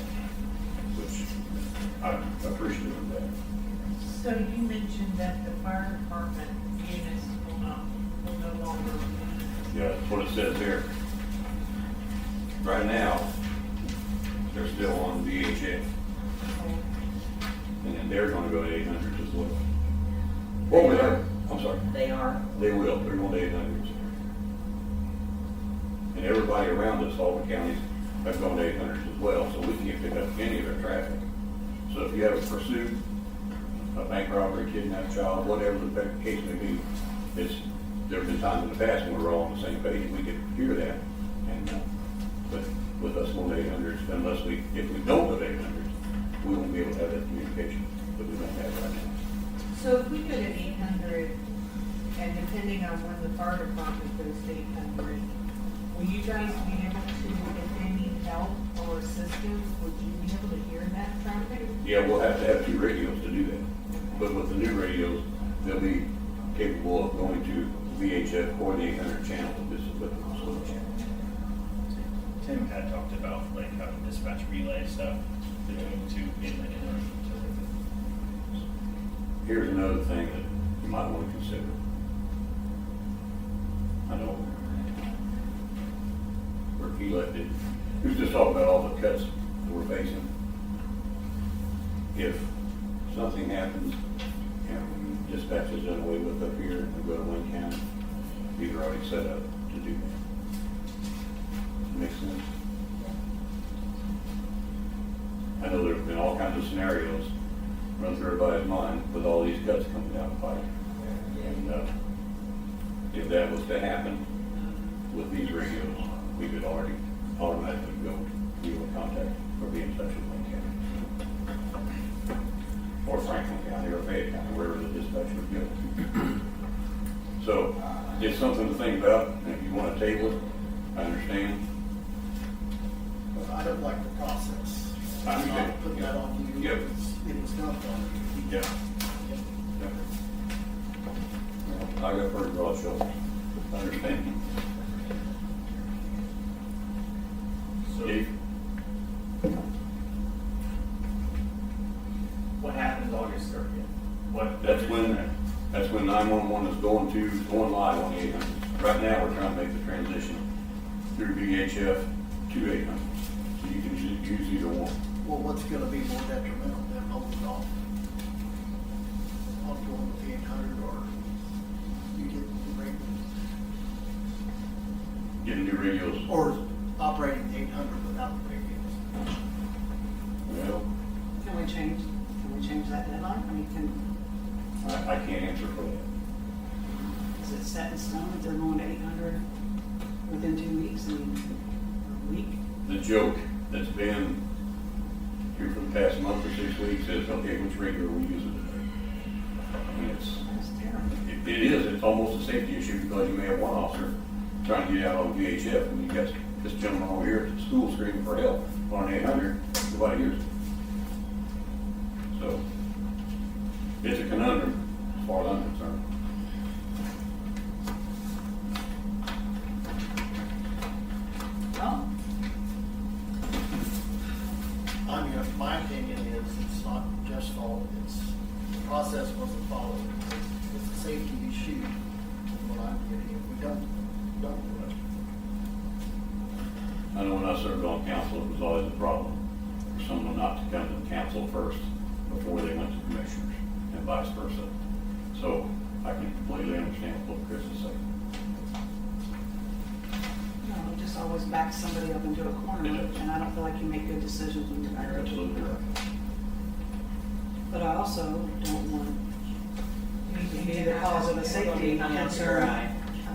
which I'm appreciative of that. So you mentioned that the fire department units will no longer. Yeah, that's what it says there. Right now, they're still on VHF, and then they're gonna go to 800 as well. Well, we have, I'm sorry. They are. They will, they're going to 800s. And everybody around us, all the counties, have gone to 800s as well, so we can't pick up any of their traffic. So if you have a pursuit, a bank robbery, kidnapped child, whatever the case may be, there have been times in the past when we were all on the same page, we could hear that. And, but with us going to 800s, if we don't go to 800s, we won't be able to have that communication that we don't have right now. So if we go to 800, and depending on when the fire department goes to 800, will you guys be able to, if they need help or assistance, would you be able to hear that traffic? Yeah, we'll have to have 2 radios to do that. But with the new radios, they'll be capable of going to VHF or the 800 channel if this is what the switch. Tim had talked about like having dispatch relay stuff between the two in the interim. Here's another thing that you might want to consider. I know we're elected. Who's just talking about all the cuts that we're facing? If something happens and dispatch is done away with up here and we go to Wayne County, these are already set up to do that. Makes sense? I know there's been all kinds of scenarios run through everybody's mind with all these cuts coming down the pipe. And if that was to happen with these radios, we could already automatically go be in contact or be in touch with Wayne County. Or Franklin County or Fayette County, wherever the dispatch would go. So it's something to think about. And if you want to table it, I understand. I don't like the process. I I'm understand. not putting that on you. Yep. It was not on you. Yeah. I got pretty broad shoulders, understanding. Steve? What happens August 30th? What? That's when 911 is going live on the 800. Right now, we're trying to make the transition through VHF to 800. So you can use either one. Well, what's gonna be more detrimental than holding off on going with the 800, or you get the radios, Getting new radios. or operating the 800 without the radios? Well, Can we change that deadline? I mean, I can't answer for that. is it set in stone that they're going to 800 within 2 weeks? I mean, a week? The joke that's been here for the past month or 6 weeks is, okay, which radio are we using today? I mean, That's terrible. it is, it's almost a safety issue because you may have one officer trying to get out on VHF and you got this gentleman over here at the school screaming for help on an 800, nobody hears it. So, it's a conundrum as far as I'm concerned. Well, I mean, my opinion is it's not just fault, it's, the process wasn't followed. It's a safety issue, is what I'm getting. If we don't do it. I know when I served on council, it was always a problem for someone not to come to the council first before they went to commissioners and vice versa. So I can completely understand what Chris is saying. no, it just always backs somebody up into a corner, It does. and I don't feel like you make good decisions when you're backed You're up. absolutely right. But I also don't want to be the cause of a safety concern.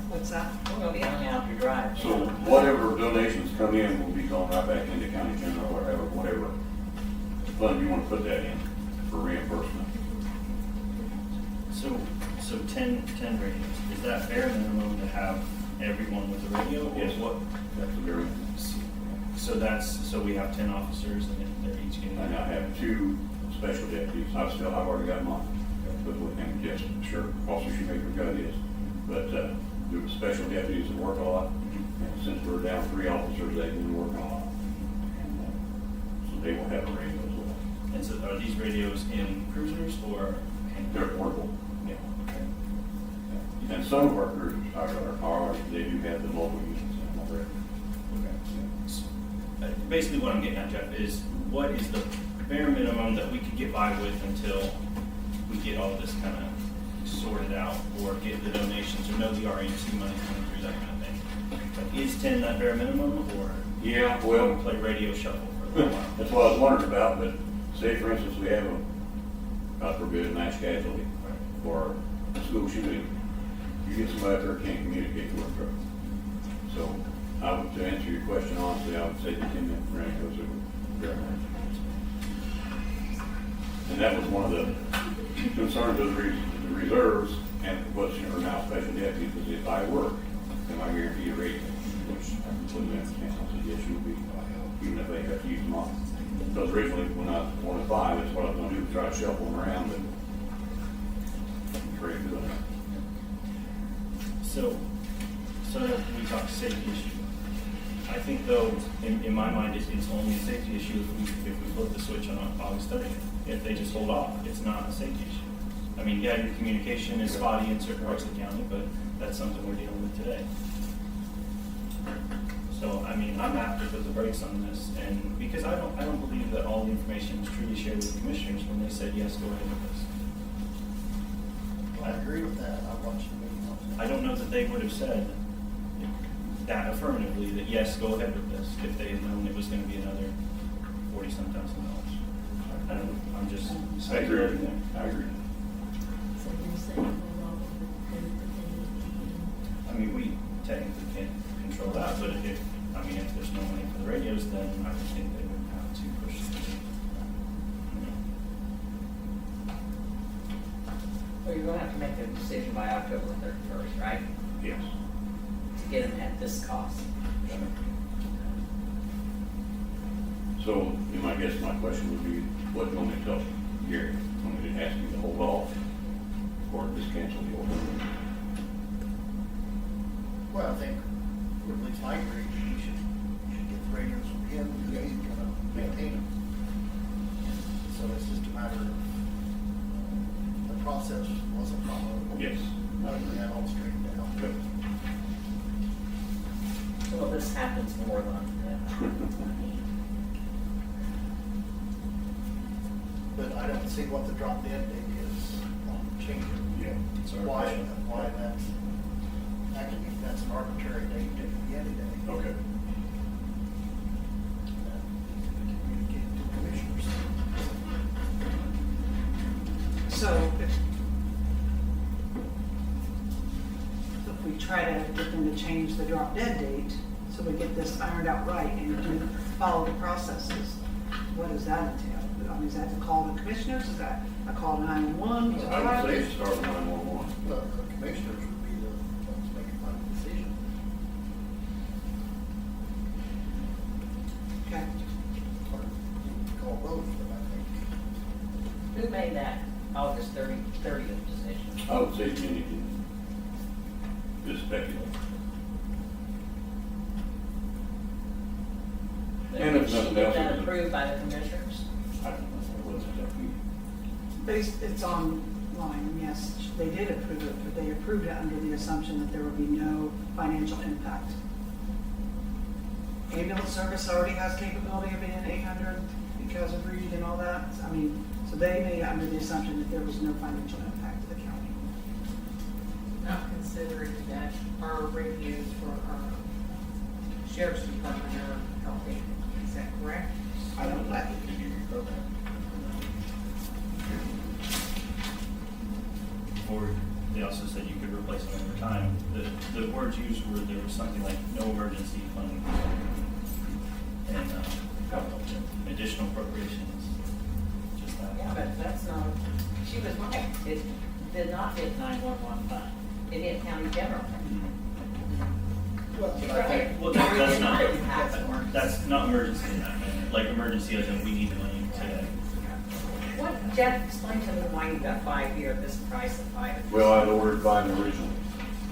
What's that? We're gonna be hung out to dry. So whatever donations come in will be going right back into county general or whatever fund you want to put that in for reimbursement. So 10 radios, is that bare minimum to have everyone with a radio? Or Yes. what? That's the very, So we have 10 officers and they're each getting. and I have 2 special deputies. I've already got mine. But with him, yes, sure, Officer Shoemaker got his. But, there were special deputies that work a lot. And since we're down 3 officers, they've been working a lot. And, so they will have a radio as well. And so are these radios in cruisers or? They're portable. Yeah. Okay. And some of our crews are, they do have the mobile units in them already. Okay. Basically what I'm getting at, Jeff, is what is the bare minimum that we could get by with until we get all this kind of sorted out or get the donations or know the REMC money coming through, that kind of thing? Like, is 10 that bare minimum, or? Yeah, We'll well, play radio shuffle for a little while. that's what I was wondering about, but say for instance, we have a, God forbid, a mass casualty or a school shooting. You get somebody out there who can't communicate to work truck. So I would, to answer your question honestly, I would say the 10-minute radios are very much. And that was one of the concerns of the reserves and what's are now special deputies, is if I work, am I guaranteed a rating? Which I completely understand. I said, yes, you'll be, even if they have to use them all. Because originally, when I wanted 5, that's what I was gonna do, try to shuffle them around, but very good. So we talked safety issue. I think though, in my mind, it's only a safety issue if we flip the switch on August 30th. If they just hold off, it's not a safety issue. I mean, yeah, your communication is spotty in certain parts of the county, but that's something we're dealing with today. So, I mean, I'm happy to put the brakes on this, and because I don't believe that all the information was truly shared with the commissioners when they said, yes, go ahead with this. I agree with that. I watched the meeting. I don't know that they would have said that affirmatively, that yes, go ahead with this, if they had known it was gonna be another $40,000. I don't know, I'm just speculating there. I agree. So you're saying hold off on the I mean, we technically can't control that, but if there's no money for the radios, then I would think they would have to push it. Well, you're gonna have to make a decision by October 31st, right? Yes. To get them at this cost. So, I guess my question would be, what do you want me to tell Gary? Want me to ask him to hold off or just cancel the order? Well, I think, or at least I agree, we should get the radios from him, and he's gonna maintain them. So it's just a matter of, the process wasn't followed. Yes. Other than that, all straightened out. Good. Well, this happens more than, But I don't see what the drop dead date is on changing. Yeah. It's our Why, question. why that can be, that's an arbitrary date, it could be any day. Okay. Communicate to commissioners. So if we try to get them to change the drop dead date, so we get this ironed out right and do follow the processes, what does that entail? I mean, is that to call the commissioners? Is that a call to 911? I would say start with 911. Well, the commissioners would be the ones making the final decision. Okay. Or you can call both, but I think. who made that August 30th decision? I would say Jenny did. Just speculate. And if Did she nothing get else, that it- approved by the commissioners? I don't know what it's exactly. It's online, yes, they did approve it, but they approved it under the assumption that there would be no financial impact. Ambulance service already has capability of being 800 because of Reed and all that. I mean, so they made it under the assumption that there was no financial impact to the county. Not considering that our radios for our sheriff's department are helping, is that correct? I don't know. Or they also said you could replace them over time. The words used were, there was something like no emergency funding. And, additional appropriations, just that. Yeah, but that's not, she was right. It did not hit 911 fund. It hit county general. Well, Right. Well, that's not, Didn't pass it. that's not emergency in that manner. Like emergency as in we need the money today. What, Jeff, explain to me why you got 5 here at this price of 5. Well, I'd ordered 5 originally.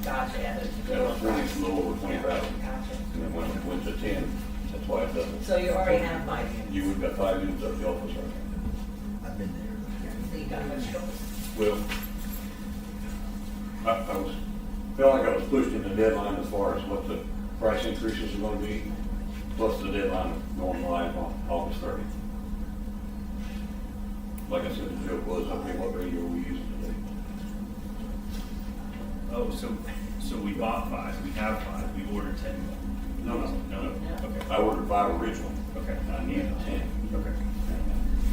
Gotcha. That was 20, a little over 20,000. Gotcha. And then when it went to 10, that's why it doubled. So you already have 5 units. You would got 5 units up the office right now. I've been there. So you got much choice. Well, I was, felt like I was pushed in the deadline as far as what the price increases are gonna be, plus the deadline of going live on August 30th. Like I said, the joke was, okay, what radio are we using today? Oh, so we bought 5, we have 5, we ordered 10 more. No. No? Okay. I ordered 5 originally. Okay. And I needed 10. Okay.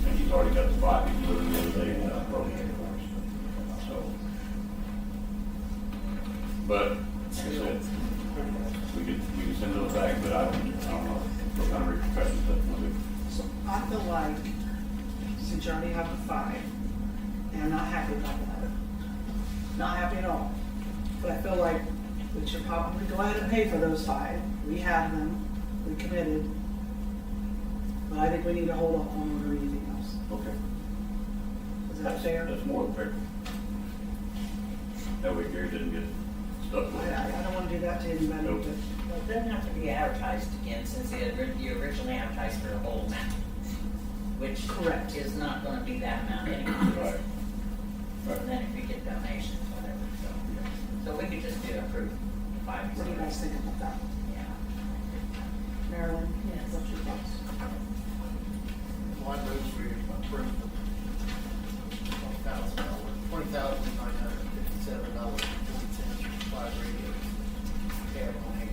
And he's already got the 5 he delivered the other day and I broke it for us. So. But, like I said, we can send those back, but I don't know what kind of repercussions that's gonna be. So I feel like, since you already have the 5, and I'm not happy about that, not happy at all, but I feel like we should probably go ahead and pay for those 5. We have them, we committed, but I think we need to hold off on ordering anything else. Okay. Is that fair? That's more than fair. That way Gary didn't get stuck with it. I don't want to do that to anybody, Nope. but Well, it doesn't have to be advertised again since you originally advertised for the whole amount, which Correct. is not gonna be that amount anyway. Right. Right. And then if you get donations, whatever, so we could just do approve 5. what do you guys think about that? Yeah. Marilyn? Yes. What's your thoughts? Well, I move we approve the $20,957.40 for 5 radios. Have on hand.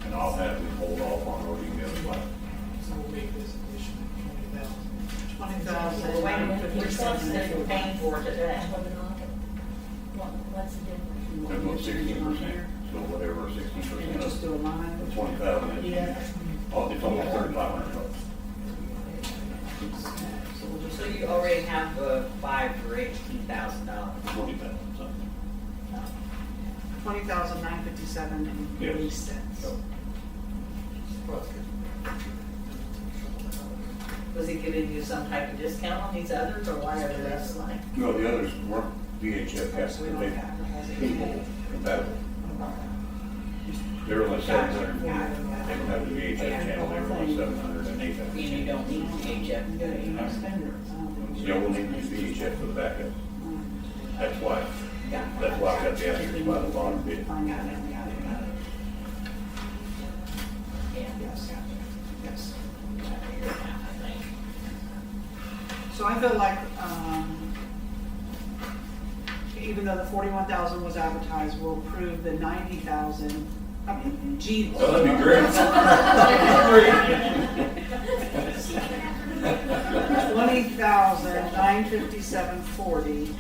And I'll have him hold off on ordering the other 5. So we'll make this addition $20,000. Well, wait a minute, which one's that you're paying for today? What's the difference? They're going 16%, so whatever 16% Just do a line. of 20,000 is. Yeah. Oh, it's almost $3,500. So you already have the 5 for $18,000. 20,000 something. $20,957.40. Was he giving you some type of discount on these others or whatever that's like? No, the others weren't VHF So cats, we but don't they advertise it. people compatible. They're only 700, they don't have the VHF channel, they're only 700 and 800. And you don't need VHF. You gotta email standards. I don't think we You should. will need to use VHF for the backup. That's why I got the asterisk by the bottom bit. Find out and we got it. Yeah. Yes, yes. I figured it out, I think. So I feel like, even though the 41,000 was advertised, we'll approve the 90,000. Gee. Oh, that'd be great. 20,957.40.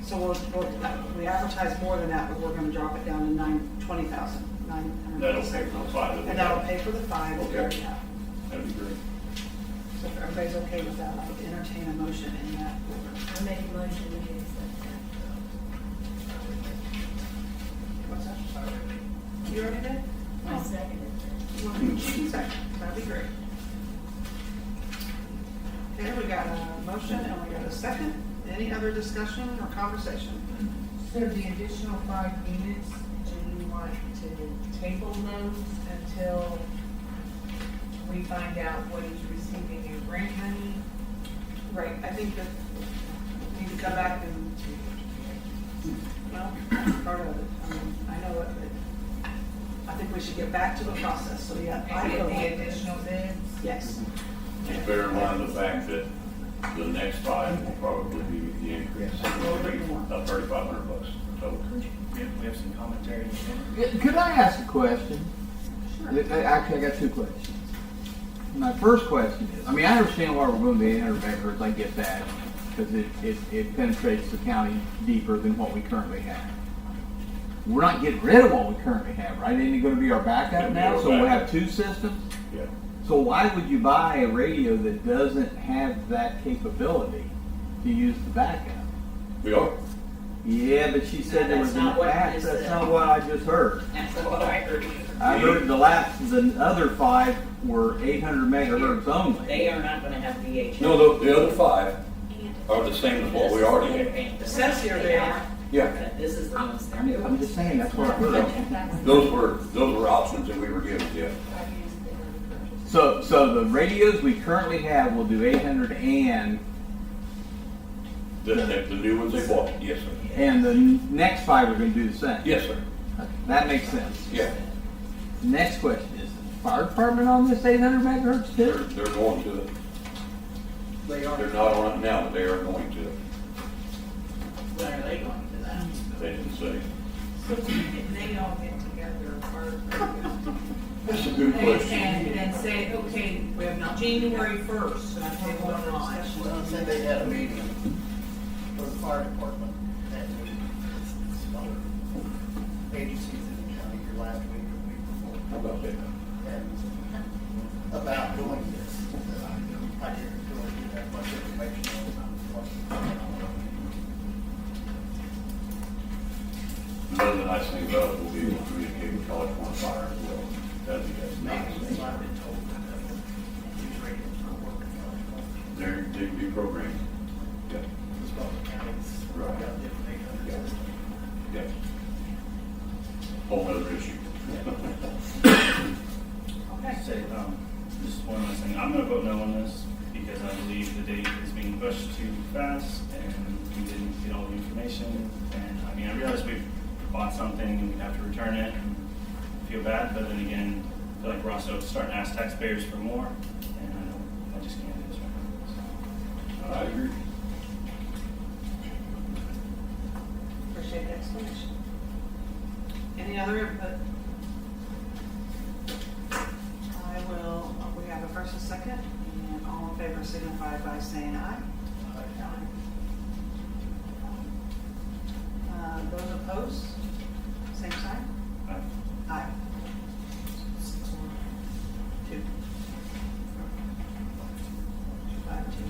So we advertise more than that, but we're gonna drop it down to 20,000. That'll pay for the 5 that we And that'll have. pay for the 5 that we already have. That'd be great. So if everybody's okay with that, I would entertain a motion in that order. I make a motion to accept that. What's that? You already did? I second it. Well, you can second, that'd be great. Okay, we got a motion and we got a second. Any other discussion or conversation? So the additional 5 units, do you want to table those until we find out what he's receiving in grant money? Right, I think that we need to come back and, well, that's part of it. I mean, I know it, but I think we should get back to the process, so yeah. I And feel get like- the additional bids? Yes. Just bear in mind the fact that the next 5 will probably be the increase. It'll be about $3,500 total. We have some commentary. Could I ask a question? Actually, I got 2 questions. My first question is, I mean, I understand why we're going to the 800 megahertz, I get that, because it penetrates the county deeper than what we currently have. We're not getting rid of what we currently have, right? Isn't it going to be our backup It'll be now? our So we'll have backup. 2 systems? Yeah. So why would you buy a radio that doesn't have that capability to use the backup? We are. Yeah, but she said No, there was that's an not what app, you that's said. not what I just heard. That's what I heard. I heard the other 5 were 800 megahertz only. They are not gonna have VHF. No, the other 5 are the same as what we already have. It says here they are. Yeah. But this is the ones they're doing. I'm just saying, that's what I heard. Those were options that we were given, yeah. So the radios we currently have will do 800 The new ones they bought, yes, sir. and the next 5 are going to do the same. Yes, sir. Okay, that makes sense. Yeah. Next question is, the fire department on this 800 megahertz They're too? going to it. They are. They're not on it now, but they are going to it. When are they going to that? They didn't say. So can they all get together, or That's a good question. and say, okay, we have January 1st, and I take one on. Well, said they had a meeting for the fire department and some other agencies in the county here last week or the week before. How about that? And about doing this. I didn't really get that much information on what's going on. Another nice thing about it, we'll be able to communicate with College Point Fire as well. That'd be nice. I've been told that these radios are working. They can be programmed. Yeah. It's about the counties. Right. Got different 800 systems. Yeah. Whole other issue. Okay. Say, just one last thing, I'm gonna vote no on this, because I believe the date is being pushed too fast, and we didn't get all the information, and, I mean, I realize we've bought something, and we have to return it, and feel bad, but then again, I feel like we're also starting to ask taxpayers for more, and I just can't do this right now, I agree. Appreciate the explanation. Any other input? We have a first and second, and all in favor signify by saying aye. Those opposed, same sign? so. Aye. 2. 5, 2.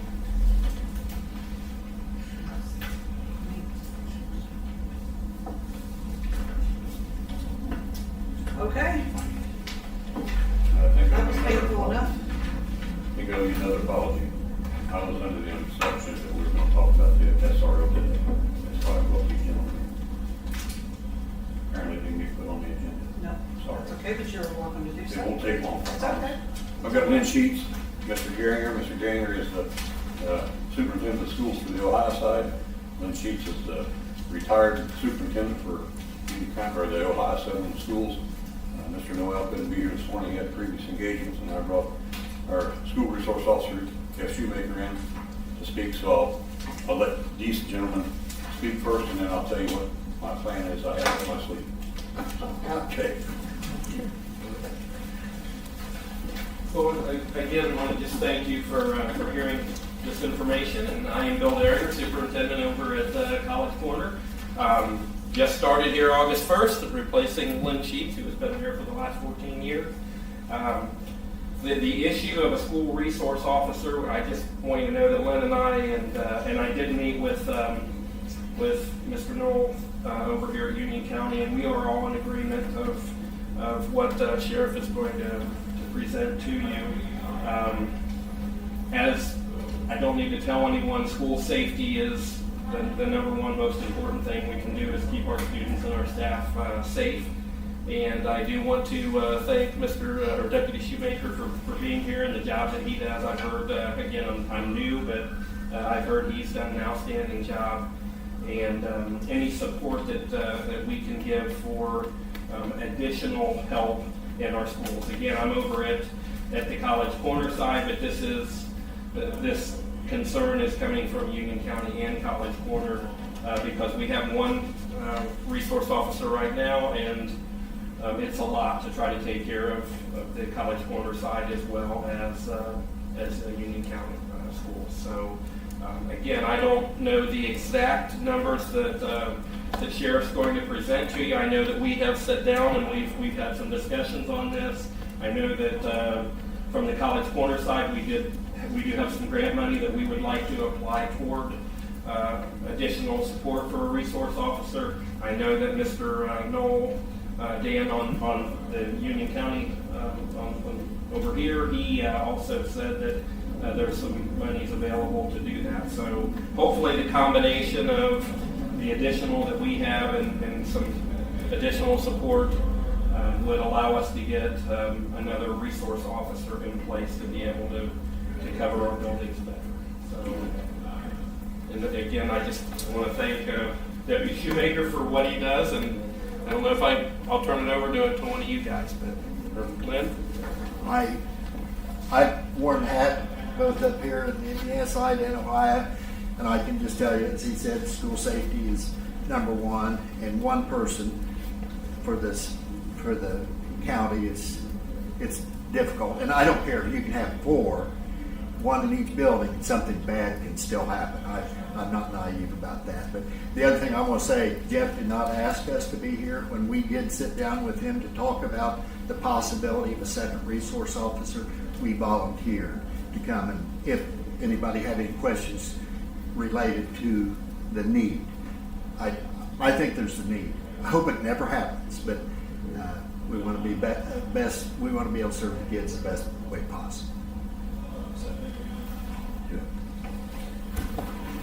Okay, I think that was painful enough. I think I owe you another apology. I was under the assumption that we were going to talk about the SRO today. That's why I brought you gentlemen. it on the agenda. No, Sorry. it's okay, but you're welcome to do It so. won't take long. It's okay. I've got Lynn Sheets, Mr. Geringer. Mr. Geringer is the superintendent of schools for the Ohio side. Lynn Sheets is the retired superintendent for the Ohio Southern schools. Mr. Noel couldn't be here this morning. He had previous engagements, and I brought our school resource officer, Jeff Shoemaker, in to speak. So I'll let these gentlemen speak first, and then I'll tell you what my plan is. I have it in my sleep. Okay. Well, again, I want to just thank you for hearing this information. And I am Bill Derringer, superintendent over at College Corner. Just started here August 1st, replacing Lynn Sheets, who has been here for the last 14 years. The issue of a school resource officer, I just want you to know that Lynn and I did meet with Mr. Knoll over here at Union County, and we are all in agreement of what Sheriff is going to present to you. As I don't need to tell anyone, school safety is the number one most important thing we can do is keep our students and our staff safe. And I do want to thank Mr. or Deputy Shoemaker for being here and the job that he does. I've heard, again, I'm new, but I've heard he's done an outstanding job. And any support that we can give for additional help in our schools. Again, I'm over at the College Corner side, but this concern is coming from Union County and College Corner because we have one resource officer right now, and it's a lot to try to take care of the College Corner side as well as the Union County schools. So again, I don't know the exact numbers that the Sheriff's going to present to you. I know that we have sat down and we've had some discussions on this. I know that from the College Corner side, we do have some grant money that we would like to apply toward additional support for a resource officer. I know that Mr. Knoll, Dan on the Union County over here, he also said that there's some monies available to do that. So hopefully the combination of the additional that we have and some additional support would allow us to get another resource officer in place to be able to cover our buildings better. So, and again, I just want to thank Deputy Shoemaker for what he does, and I don't know if I'll turn it over to one of you guys, but Lynn? I wore the hat both up here in the Indiana side and Ohio, and I can just tell you, as he said, school safety is number one, and one person for the county it's difficult. And I don't care, you can have 4, one in each building, and something bad can still happen. I'm not naive about that. But the other thing I want to say, Jeff did not ask us to be here. When we did sit down with him to talk about the possibility of a second resource officer, we volunteered to come, and if anybody had any questions related to the need, I think there's the need. I hope it never happens, but we want to be best. We want to be able to serve the kids the best way possible. So,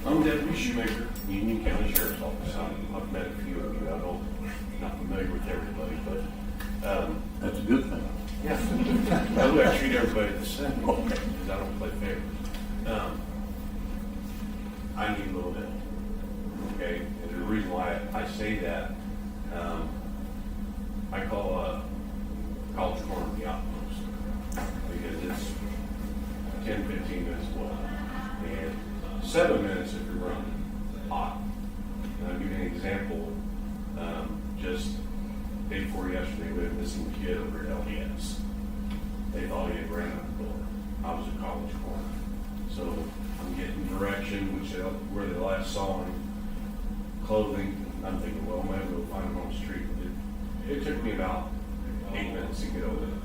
I'm Deputy Shoemaker, Union County Sheriff's Office. I've met a few of you. I'm not familiar with everybody, but That's a good thing. yeah, I treat everybody the same because I don't play favorites. I need a little bit. Okay, and the reason why I say that, I call College Corner the outpost because it's 10, 15 minutes long and 7 minutes if you're running hot. And I'll give you an example. Just day before yesterday, we had a missing kid over at LDS. They thought he had ran out the door. I was at College Corner. So I'm getting direction, where they last saw him, clothing. I'm thinking, well, maybe we'll find him on the street. It took me about 8 minutes to get over there.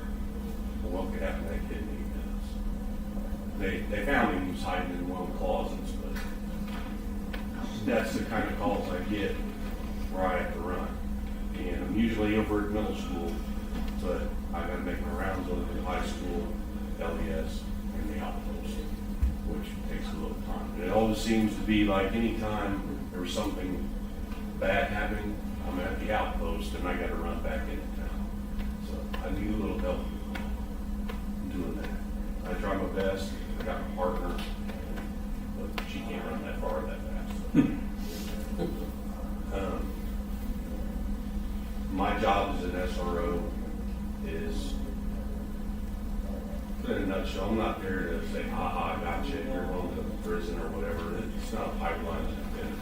Well, what could happen to that kid in 8 minutes? They found him. He was hiding in one of the closets, but that's the kind of calls I get where I have to run. And I'm usually over at middle school, but I got to make my rounds over to high school, LDS, and the outpost, which takes a little time. And it always seems to be like any time there was something bad happening, I'm at the outpost and I gotta run back into town. So I need a little help doing that. I try my best, I got a partner, but she can't run that far that fast. My job as an SRO is, in a nutshell, I'm not there to say, ha, I got you, you're going to prison or whatever. It's not a pipeline to benefit.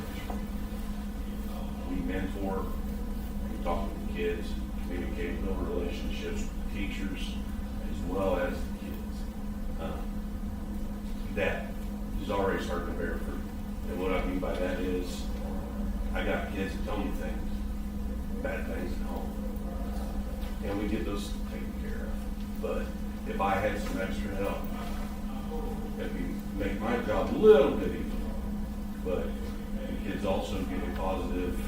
We mentor, we talk to the kids, communicate, build relationships with teachers as well as the kids. That is already starting to bear fruit. And what I mean by that is, I got kids that tell me things, bad things at home. And we get those taken care of. But if I had some extra help, it'd make my job a little bit easier. But the kids also get a positive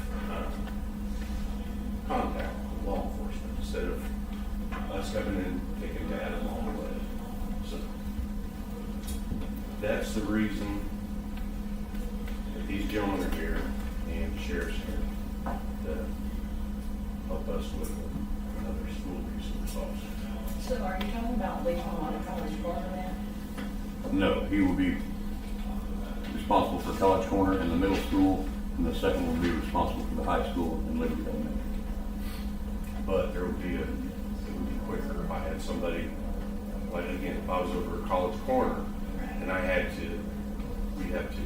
contact with law enforcement instead of us coming in and taking dad along the way. So that's the reason that these gentlemen are here and the sheriff's here to help us with another school resource officer. So are you talking about leaving him on a college corner then? No, he will be responsible for College Corner and the middle school, and the second will be responsible for the high school and Liberty Elementary. But it would be quicker if I had somebody, like again, if I was over at College Corner and I had to, we'd have to.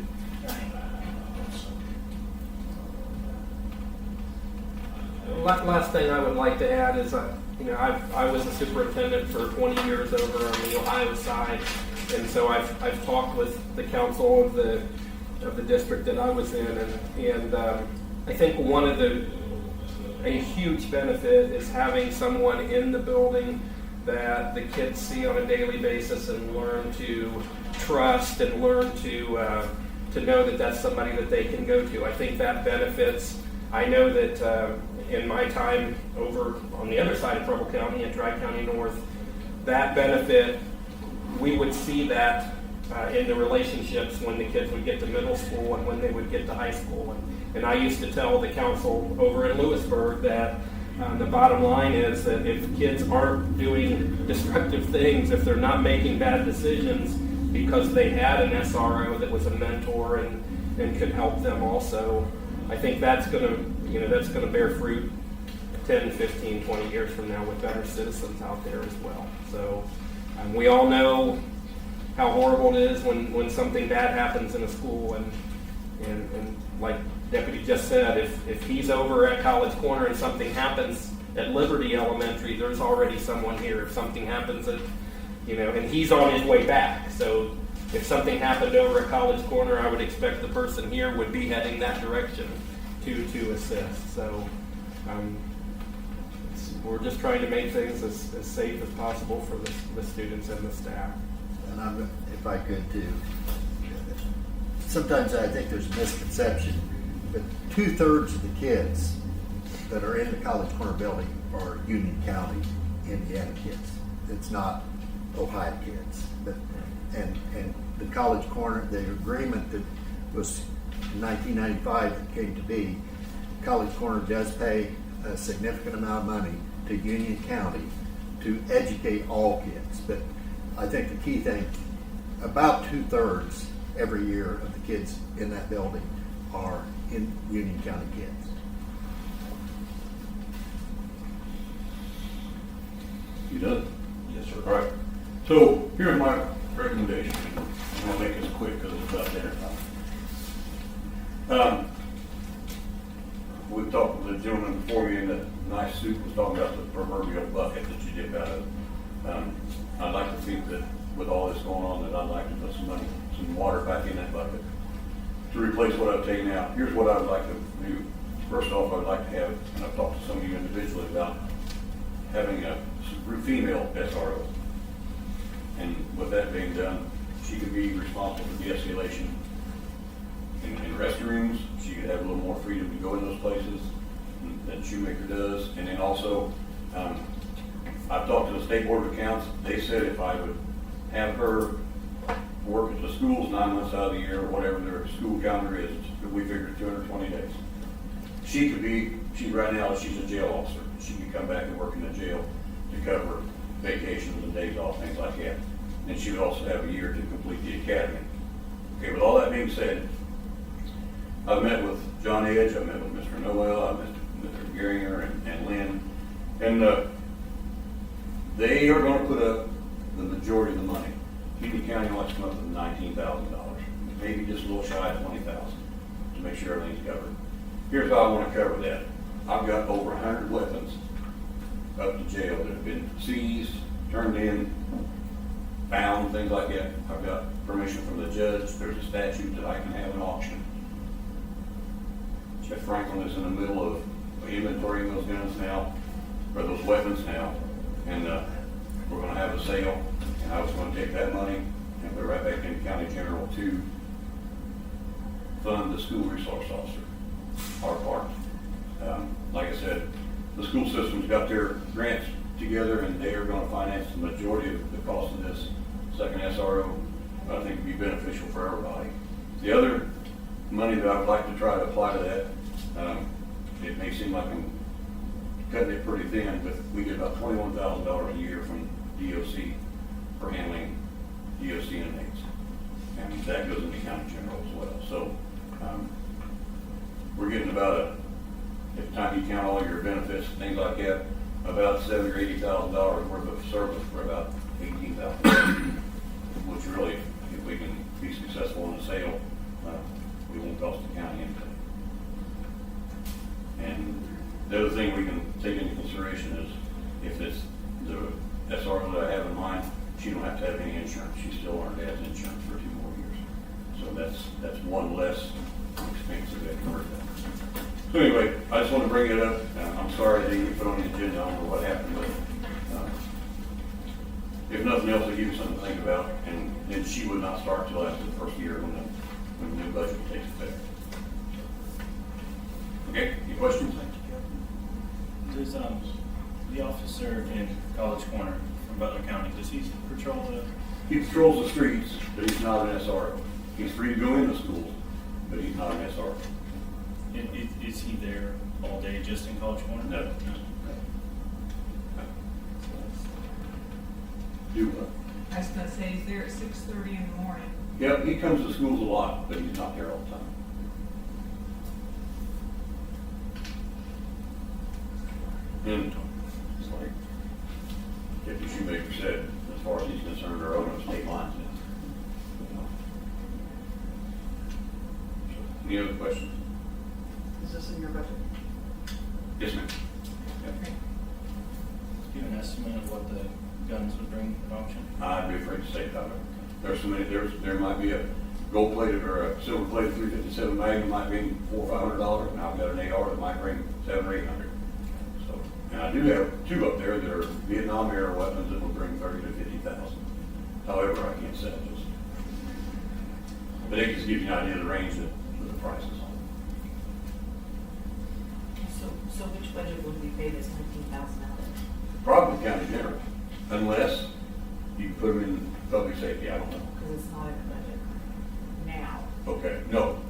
Last thing I would like to add is, I was a superintendent for 20 years over on the Ohio side, and so I've talked with the council of the district that I was in, and I think a huge benefit is having someone in the building that the kids see on a daily basis and learn to trust and learn to know that that's somebody that they can go to. I think that benefits. I know that in my time over on the other side of Preble County at Tri-County North, that benefit, we would see that in the relationships when the kids would get to middle school and when they would get to high school. And I used to tell the council over in Lewisburg that the bottom line is that if kids aren't doing destructive things, if they're not making bad decisions because they had an SRO that was a mentor and could help them also, I think that's going to bear fruit 10, 15, 20 years from now with better citizens out there as well. So we all know how horrible it is when something bad happens in a school, and like Deputy just said, if he's over at College Corner and something happens at Liberty Elementary, there's already someone here. If something happens at, and he's on his way back. So if something happened over at College Corner, I would expect the person here would be heading that direction to assist. So we're just trying to make things as safe as possible for the students and the staff. And if I could too, sometimes I think there's a misconception, but 2/3 of the kids that are in the College Corner building are Union County, Indiana kids. It's not Ohio kids. And the College Corner, the agreement that was in 1995 that came to be, College Corner does pay a significant amount of money to Union County to educate all kids. But I think the key thing, about 2/3 every year of the kids in that building are in Union County kids. You done? Yes, sir. All right. So here's my recommendation. I'm gonna make this quick because it's about dinner time. We talked with the gentleman before me in the nice suit was talking about the proverbial bucket that you dip out of. I'd like to think that with all this going on, that I'd like to put some water back in that bucket to replace what I've taken out. Here's what I would like to do. First off, I'd like to have, and I've talked to some of you individually about having a female SRO. And with that being done, she could be responsible for de-escalation in restrooms. She could have a little more freedom to go in those places than Shoemaker does. And then also, I've talked to the State Board of Accounts. They said if I would have her work at the schools 9 months out of the year, or whatever their school calendar is, we figured 220 days. right now, she's a jail officer. She could come back and work in the jail to cover vacations and days off, things like that. And she would also have a year to complete the academy. Okay, with all that being said, I've met with John Edge, I've met with Mr. Noel, I've met with Mr. Geringer and Lynn, and they are gonna put up the majority of the money. Union County wants to come up with $19,000, maybe just a little shy of $20,000 to make sure everything's covered. Here's how I wanna cover that. I've got over 100 weapons up to jail that have been seized, turned in, found, things like that. I've got permission from the judge. There's a statute that I can have an auction. Jeff Franklin is in the middle of inventorying those guns now, or those weapons now, and we're going to have a sale. And I was going to take that money and put it right back in County General to fund the school resource officer, our part. Like I said, the school system's got their grants together, and they are going to finance the majority of the cost of this second SRO. I think it'd be beneficial for everybody. The other money that I'd like to try to apply to that, it may seem like I'm cutting it pretty thin, but we get about $21,000 a year from DOC for handling DOC inmates. And that goes into County General as well. So we're getting about at the time you count all your benefits, things like that, about $70,000 or $80,000 worth of service for about $18,000, which really, if we can be successful in the sale, we won't cost the county anything. And the other thing we can take into consideration is if it's the SRO that I have in mind, she don't have to have any insurance. She still earned dad's insurance for 2 more years. So that's one less expense that they can work with. So anyway, I just want to bring it up. I'm sorry I didn't get put on the agenda. I don't know what happened, but if nothing else, I'll give you something to think about. And then she would not start till after the first year when the new budget takes effect. Okay, any questions? Does the officer in College Corner from Butler County, does he patrol the? He patrols the streets, but he's not an SRO. He's free to go in the schools, but he's not an SRO. Is he there all day just in College Corner? No. Do what? I was gonna say, he's there at 6:30 in the morning. Yep, he comes to schools a lot, but he's not there all the time. And it's like Deputy Shoemaker said, as far as he's concerned, our own state lines is. Any other questions? Is this in your budget? Yes, ma'am. Yep. Do you have an estimate of what the guns would bring at auction? I'd be afraid to say that. There's so many. There might be a gold-plated or a silver-plated .357 Magnum might be $400 or $500, and I've got an AR that might bring $700 or $800. So, and I do have 2 up there that are Vietnam-era weapons that will bring $30,000 to $50,000. However, I can't sell those. But it just gives you an idea of the range of the prices on. So which budget would we pay this $19,000 out of? Probably County General, unless you put them in public safety. I don't know. Because it's not in the budget now. Okay, no.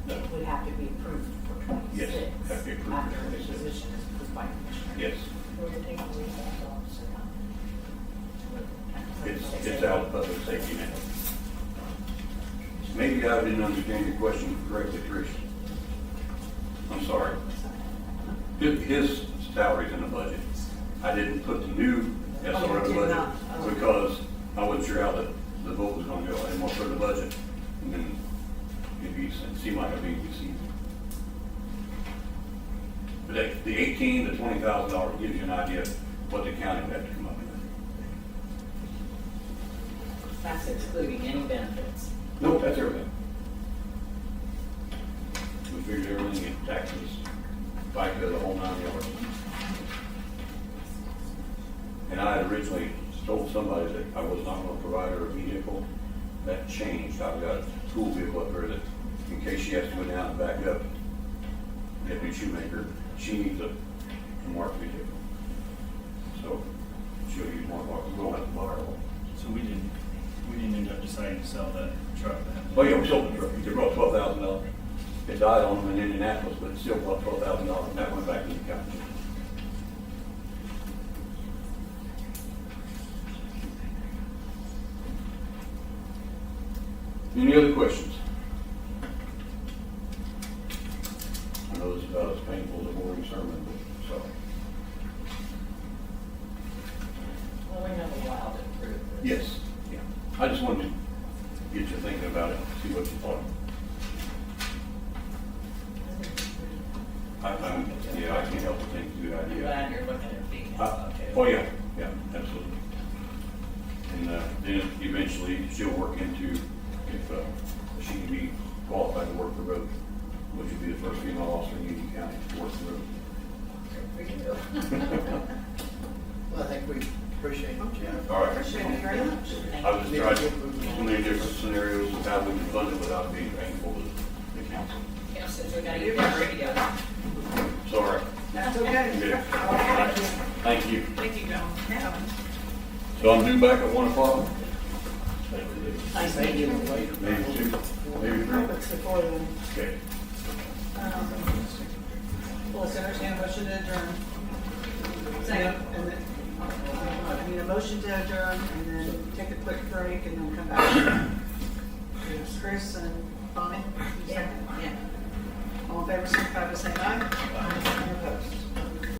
It would have to be approved for 26. Yes, have to be approved for After the 26. position is approved by commissioner. Yes, We're going to take away that officer now. it's out of public safety now. Maybe I didn't understand your question correctly, Trish. I'm sorry. His salary's in the budget. I didn't put the new SRO in the budget because I wasn't sure how the vote was going to go. I didn't want to put it in the budget and then it seemed like I'd be received. But the $18,000 to $20,000 gives you an idea of what the county would have to come up with. That's excluding any benefits. No, that's everything. We figured everything in taxes, FICA, the whole 9 yards. And I had originally told somebody that I was not going to provide her a vehicle. That changed. I've got a school vehicle up there that, in case she has to go down and back up, Deputy Shoemaker, she needs a marked vehicle. So she'll use more marked. We won't have to borrow one. So we didn't end up deciding to sell that truck then? Oh yeah, we sold the truck. They brought $12,000. It died on them in Indianapolis, but it still brought $12,000, and that went back to the county. Any other questions? I know it's about as painful as a boring sermon, but so. Well, we have a while to improve this. Yes, yeah. I just wanted to get you thinking about it, see what you thought. Yeah, I can't help but think it's a good I'm idea. glad you're looking at females though, too. Oh, yeah, yeah, absolutely. And then eventually she'll work into if she can be qualified to work the road, which would be the first female officer in Union County to work the road. Well, I think we appreciate it, Jeff. All right. Appreciate it very much. I was just trying so many different scenarios of how we can fund it without being painful to the council. Yeah, since we gotta get that radio. Sorry. That's okay. Yeah. All right. Thank you. Thank you, John. So I'm due back at 1 o'clock? Thank you. Maybe 2, maybe 3? It's before then. Okay. Well, let's entertain a motion to adjourn. Second. And then, I need a motion to adjourn and then take a quick break and then come back. It's Chris and Bonnie. Yeah. All in favor, signify by saying aye. Aye. Any opposed?